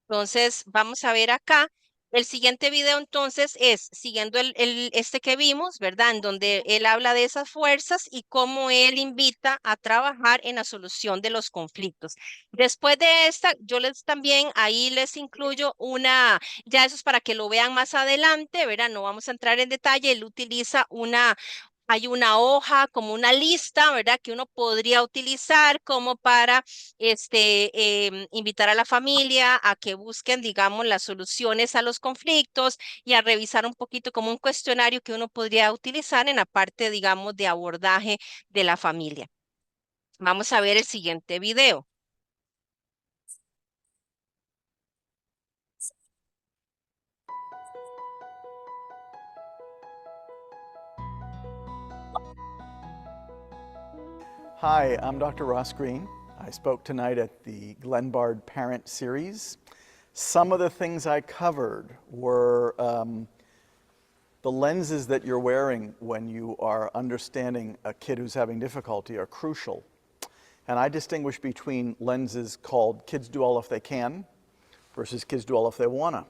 Entonces, vamos a ver acá. El siguiente video entonces es siguiendo este que vimos, ¿verdad? En donde él habla de esas fuerzas y cómo él invita a trabajar en la solución de los conflictos. Después de esta, yo también ahí les incluyo ya eso es para que lo vean más adelante, ¿verdad? No vamos a entrar en detalle. Él utiliza hay una hoja, como una lista, ¿verdad? Que uno podría utilizar como para invitar a la familia a que busquen, digamos, las soluciones a los conflictos y a revisar un poquito como un cuestionario que uno podría utilizar en la parte, digamos, de abordaje de la familia. Vamos a ver el siguiente video. Hi, I'm Dr. Ross Green. I spoke tonight at the Glenbard Parent Series. Some of the things I covered were the lenses that you're wearing when you are understanding a kid who's having difficulty are crucial. And I distinguish between lenses called kids do all if they can versus kids do all if they wanna.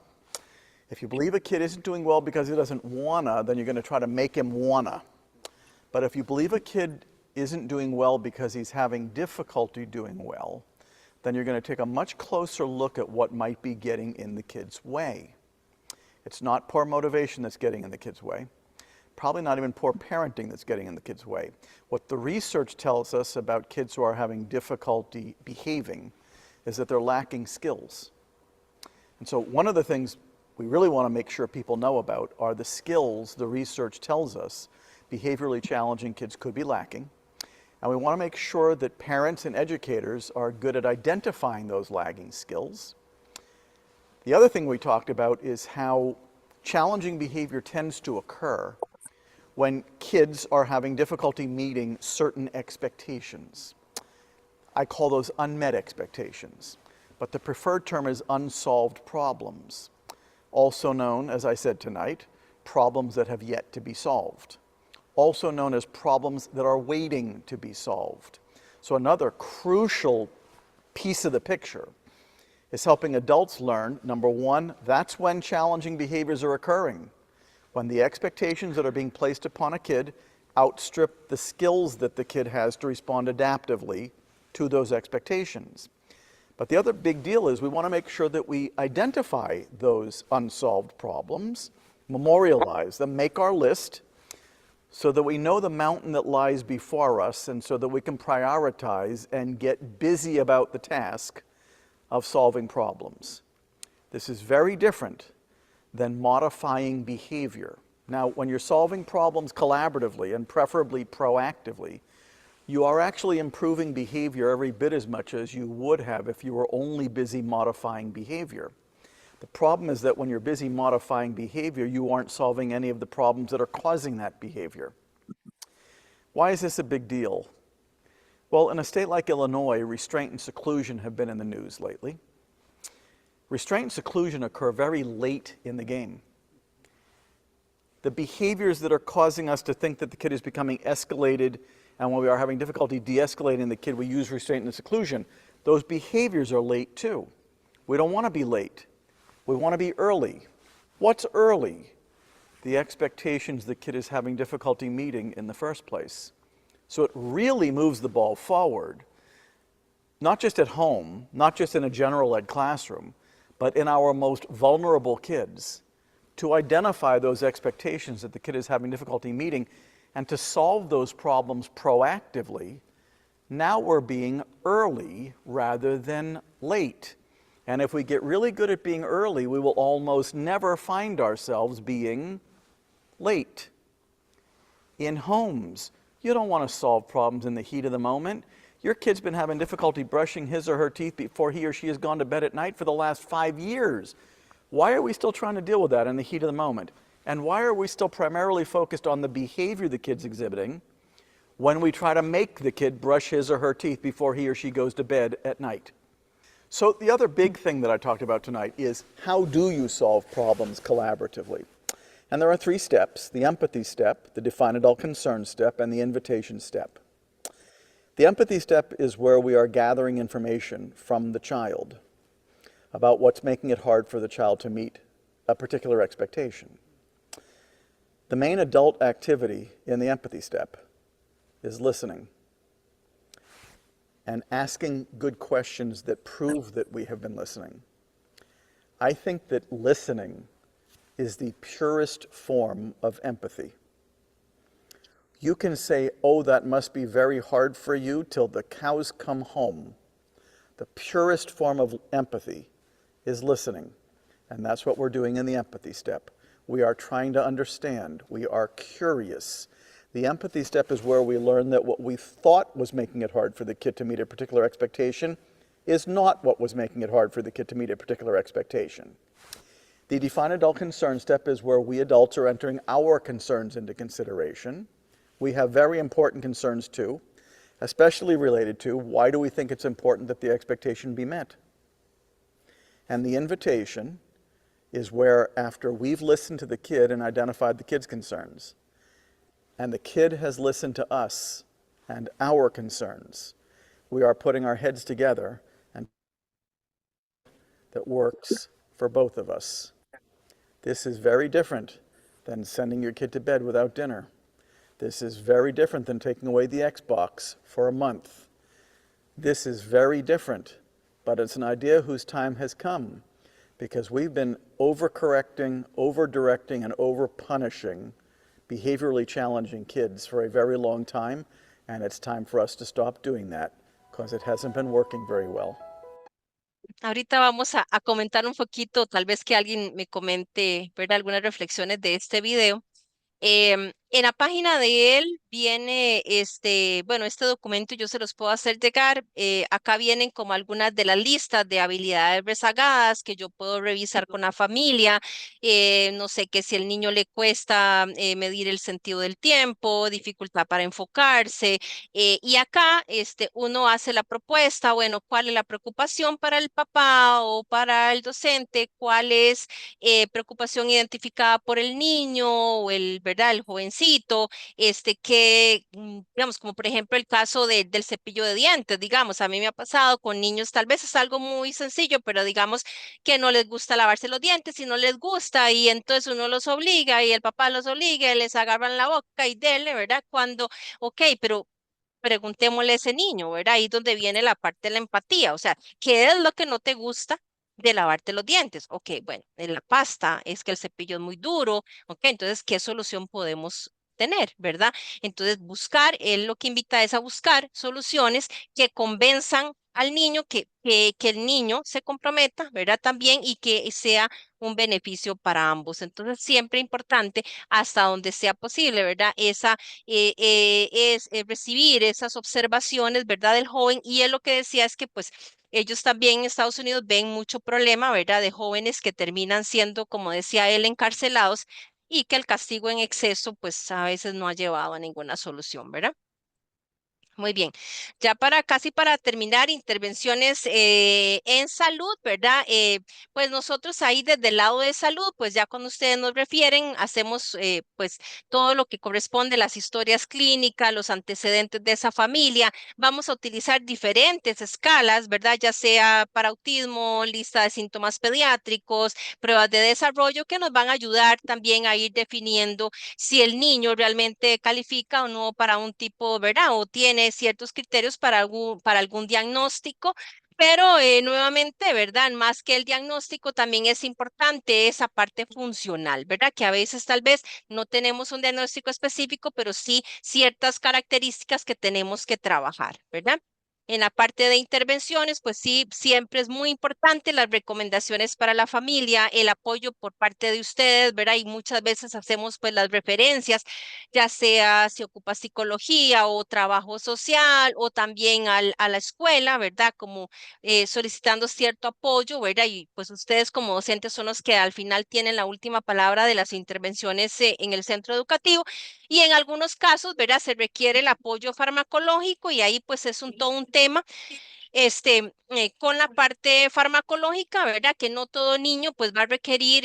If you believe a kid isn't doing well because he doesn't wanna, then you're gonna try to make him wanna. But if you believe a kid isn't doing well because he's having difficulty doing well, then you're going to take a much closer look at what might be getting in the kid's way. It's not poor motivation that's getting in the kid's way. Probably not even poor parenting that's getting in the kid's way. What the research tells us about kids who are having difficulty behaving is that they're lacking skills. And so one of the things we really want to make sure people know about are the skills the research tells us behaviorally challenging kids could be lacking. And we want to make sure that parents and educators are good at identifying those lagging skills. The other thing we talked about is how challenging behavior tends to occur when kids are having difficulty meeting certain expectations. I call those unmet expectations, but the preferred term is unsolved problems, also known, as I said tonight, problems that have yet to be solved. also known as problems that are waiting to be solved. So another crucial piece of the picture is helping adults learn, number one, that's when challenging behaviors are occurring, when the expectations that are being placed upon a kid outstrip the skills that the kid has to respond adaptively to those expectations. But the other big deal is we want to make sure that we identify those unsolved problems, memorialize them, make our list, so that we know the mountain that lies before us and so that we can prioritize and get busy about the task of solving problems. This is very different than modifying behavior. Now, when you're solving problems collaboratively and preferably proactively, you are actually improving behavior every bit as much as you would have if you were only busy modifying behavior. The problem is that when you're busy modifying behavior, you aren't solving any of the problems that are causing that behavior. Why is this a big deal? Well, in a state like Illinois, restraint and seclusion have been in the news lately. Restraint and seclusion occur very late in the game. The behaviors that are causing us to think that the kid is becoming escalated, and when we are having difficulty de-escalating the kid, we use restraint and seclusion. Those behaviors are late too. We don't want to be late. We want to be early. What's early? The expectations the kid is having difficulty meeting in the first place. So it really moves the ball forward, not just at home, not just in a general ed classroom, but in our most vulnerable kids, to identify those expectations that the kid is having difficulty meeting and to solve those problems proactively. Now we're being early rather than late. And if we get really good at being early, we will almost never find ourselves being late. In homes, you don't want to solve problems in the heat of the moment. Your kid's been having difficulty brushing his or her teeth before he or she has gone to bed at night for the last 5 years. Why are we still trying to deal with that in the heat of the moment? And why are we still primarily focused on the behavior the kid's exhibiting when we try to make the kid brush his or her teeth before he or she goes to bed at night? So the other big thing that I talked about tonight is, how do you solve problems collaboratively? And there are 3 steps: the empathy step, the define adult concern step, and the invitation step. The empathy step is where we are gathering information from the child about what's making it hard for the child to meet a particular expectation. The main adult activity in the empathy step is listening and asking good questions that prove that we have been listening. I think that listening is the purest form of empathy. You can say, "Oh, that must be very hard for you," till the cows come home. The purest form of empathy is listening. And that's what we're doing in the empathy step. We are trying to understand. We are curious. The empathy step is where we learn that what we thought was making it hard for the kid to meet a particular expectation is not what was making it hard for the kid to meet a particular expectation. The define adult concern step is where we adults are entering our concerns into consideration. We have very important concerns too, especially related to, why do we think it's important that the expectation be met? And the invitation is where, after we've listened to the kid and identified the kid's concerns, and the kid has listened to us and our concerns, we are putting our heads together and that works for both of us. This is very different than sending your kid to bed without dinner. This is very different than taking away the Xbox for a month. This is very different, but it's an idea whose time has come, because we've been overcorrecting, over-directing, and over-punishing behaviorally challenging kids for a very long time, and it's time for us to stop doing that, because it hasn't been working very well. Ahorita vamos a comentar un poquito, tal vez que alguien me comente, ¿verdad? Algunas reflexiones de este video. En la página de él viene bueno, este documento yo se los puedo hacer llegar. Acá vienen como algunas de las listas de habilidades rezagadas que yo puedo revisar con la familia. No sé, que si el niño le cuesta medir el sentido del tiempo, dificultad para enfocarse. Y acá uno hace la propuesta, bueno, ¿cuál es la preocupación para el papá o para el docente? ¿Cuál es preocupación identificada por el niño o ¿verdad? El jovencito? necesito, que, digamos, como por ejemplo el caso del cepillo de dientes, digamos, a mí me ha pasado con niños, tal vez es algo muy sencillo, pero digamos que no les gusta lavarse los dientes y no les gusta y entonces uno los obliga y el papá los obliga y les agarran la boca y dele, ¿verdad? Cuando, ok, pero preguntémosle a ese niño, ¿verdad? Ahí es donde viene la parte de la empatía, o sea, ¿qué es lo que no te gusta de lavarte los dientes? Ok, bueno, en la pasta es que el cepillo es muy duro, ok, entonces, ¿qué solución podemos tener, verdad? Entonces, buscar, él lo que invita es a buscar soluciones que convenzan al niño, que el niño se comprometa, ¿verdad? También y que sea un beneficio para ambos. Entonces, siempre importante hasta donde sea posible, ¿verdad? Es recibir esas observaciones, ¿verdad? Del joven y él lo que decía es que pues ellos también en Estados Unidos ven mucho problema, ¿verdad? De jóvenes que terminan siendo, como decía él, encarcelados y que el castigo en exceso pues a veces no ha llevado a ninguna solución, ¿verdad? Muy bien. Ya para casi para terminar, intervenciones en salud, ¿verdad? Pues nosotros ahí desde el lado de salud, pues ya cuando ustedes nos refieren, hacemos pues todo lo que corresponde, las historias clínicas, los antecedentes de esa familia. Vamos a utilizar diferentes escalas, ¿verdad? Ya sea para autismo, lista de síntomas pediátricos, pruebas de desarrollo que nos van a ayudar también a ir definiendo si el niño realmente califica o no para un tipo, ¿verdad? O tiene ciertos criterios para algún diagnóstico. Pero nuevamente, ¿verdad? Más que el diagnóstico, también es importante esa parte funcional, ¿verdad? Que a veces tal vez no tenemos un diagnóstico específico, pero sí ciertas características que tenemos que trabajar, ¿verdad? En la parte de intervenciones, pues sí, siempre es muy importante las recomendaciones para la familia, el apoyo por parte de ustedes, ¿verdad? Y muchas veces hacemos pues las referencias, ya sea si ocupa psicología o trabajo social o también a la escuela, ¿verdad? Como solicitando cierto apoyo, ¿verdad? Y pues ustedes como docentes son los que al final tienen la última palabra de las intervenciones en el centro educativo. Y en algunos casos, ¿verdad? Se requiere el apoyo farmacológico y ahí pues es todo un tema con la parte farmacológica, ¿verdad? Que no todo niño pues va a requerir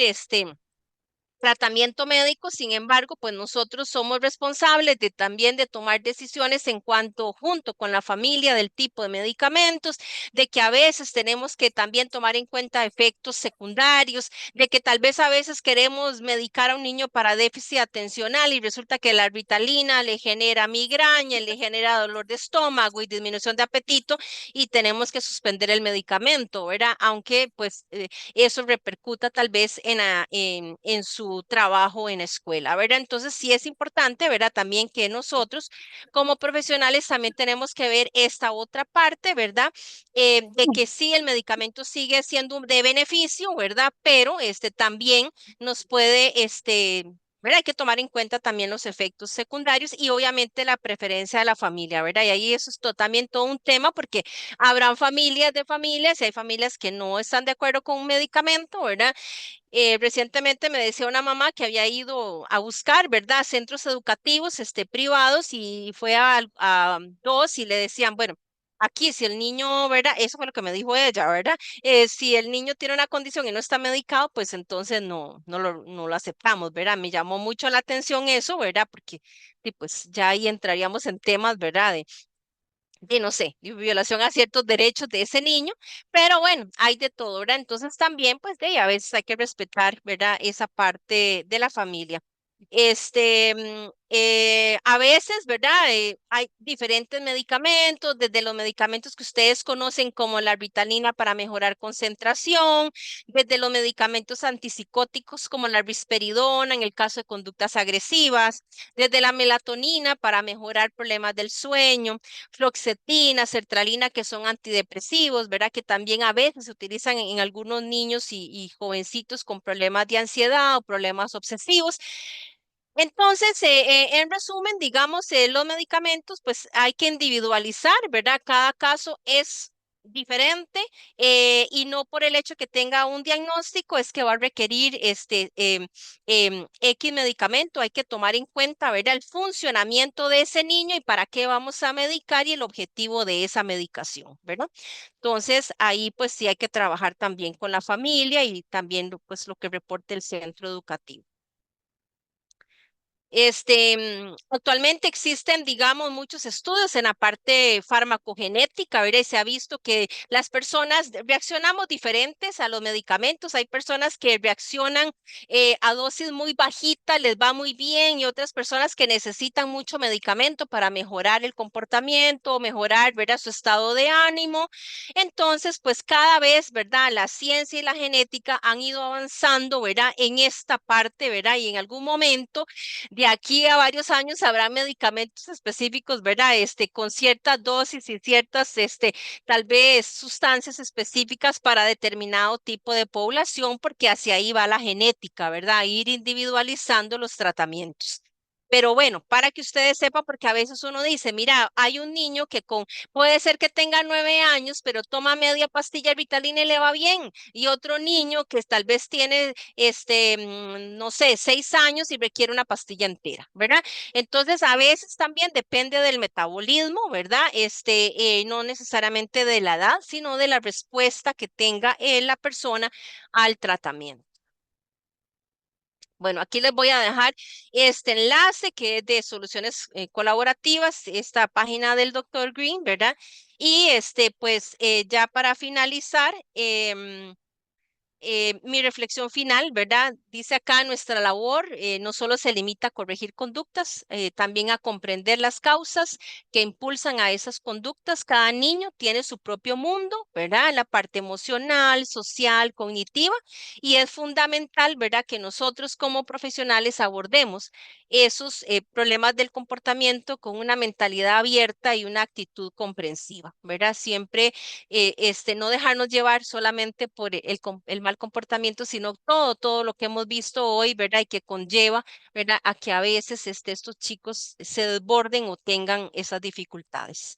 tratamiento médico. Sin embargo, pues nosotros somos responsables de también de tomar decisiones en cuanto, junto con la familia, del tipo de medicamentos, de que a veces tenemos que también tomar en cuenta efectos secundarios, de que tal vez a veces queremos medicar a un niño para déficit atencional y resulta que la Ritalina le genera migraña, le genera dolor de estómago y disminución de apetito y tenemos que suspender el medicamento, ¿verdad? Aunque pues eso repercuta tal vez en su trabajo en la escuela, ¿verdad? Entonces sí es importante, ¿verdad? También que nosotros como profesionales también tenemos que ver esta otra parte, ¿verdad? De que sí el medicamento sigue siendo de beneficio, ¿verdad? Pero también nos puede, ¿verdad? Hay que tomar en cuenta también los efectos secundarios y obviamente la preferencia de la familia, ¿verdad? Y ahí eso es también todo un tema porque habrán familias de familias y hay familias que no están de acuerdo con un medicamento, ¿verdad? Recientemente me decía una mamá que había ido a buscar, ¿verdad? Centros educativos, privados y fue a dos y le decían, bueno, aquí si el niño, ¿verdad? Eso fue lo que me dijo ella, ¿verdad? Si el niño tiene una condición y no está medicado, pues entonces no lo aceptamos, ¿verdad? Me llamó mucho la atención eso, ¿verdad? Porque sí, pues ya ahí entraríamos en temas, ¿verdad? De no sé, de violación a ciertos derechos de ese niño, pero bueno, hay de todo, ¿verdad? Entonces también, pues, a veces hay que respetar, ¿verdad? Esa parte de la familia. A veces, ¿verdad? Hay diferentes medicamentos, desde los medicamentos que ustedes conocen como la Ritalina para mejorar concentración, desde los medicamentos antipsicóticos como la risperidona en el caso de conductas agresivas, desde la melatonina para mejorar problemas del sueño, fluoxetina, sertralina, que son antidepresivos, ¿verdad? Que también a veces se utilizan en algunos niños y jovencitos con problemas de ansiedad o problemas obsesivos. Entonces, en resumen, digamos, los medicamentos, pues hay que individualizar, ¿verdad? Cada caso es diferente y no por el hecho que tenga un diagnóstico es que va a requerir X medicamento. Hay que tomar en cuenta, ¿verdad? El funcionamiento de ese niño y para qué vamos a medicar y el objetivo de esa medicación, ¿verdad? Entonces, ahí pues sí hay que trabajar también con la familia y también pues lo que reporte el centro educativo. Actualmente existen, digamos, muchos estudios en la parte farmacogenética, ¿verdad? Y se ha visto que las personas reaccionamos diferentes a los medicamentos. Hay personas que reaccionan a dosis muy bajitas, les va muy bien, y otras personas que necesitan mucho medicamento para mejorar el comportamiento, mejorar, ¿verdad? Su estado de ánimo. Entonces, pues cada vez, ¿verdad? La ciencia y la genética han ido avanzando, ¿verdad? En esta parte, ¿verdad? Y en algún momento de aquí a varios años habrá medicamentos específicos, ¿verdad? Con ciertas dosis y ciertas, tal vez sustancias específicas para determinado tipo de población, porque hacia ahí va la genética, ¿verdad? Ir individualizando los tratamientos. Pero bueno, para que ustedes sepan, porque a veces uno dice, mira, hay un niño que puede ser que tenga 9 años, pero toma media pastilla de Ritalina y le va bien. Y otro niño que tal vez tiene no sé, 6 años y requiere una pastilla entera, ¿verdad? Entonces, a veces también depende del metabolismo, ¿verdad? No necesariamente de la edad, sino de la respuesta que tenga la persona al tratamiento. Bueno, aquí les voy a dejar este enlace que es de soluciones colaborativas, esta página del doctor Green, ¿verdad? Y pues ya para finalizar, mi reflexión final, ¿verdad? Dice acá, nuestra labor no solo se limita a corregir conductas, también a comprender las causas que impulsan a esas conductas. Cada niño tiene su propio mundo, ¿verdad? La parte emocional, social, cognitiva, y es fundamental, ¿verdad? Que nosotros como profesionales abordemos esos problemas del comportamiento con una mentalidad abierta y una actitud comprensiva, ¿verdad? Siempre no dejarnos llevar solamente por el mal comportamiento, sino todo lo que hemos visto hoy, ¿verdad? Y que conlleva, ¿verdad? A que a veces estos chicos se desborden o tengan esas dificultades.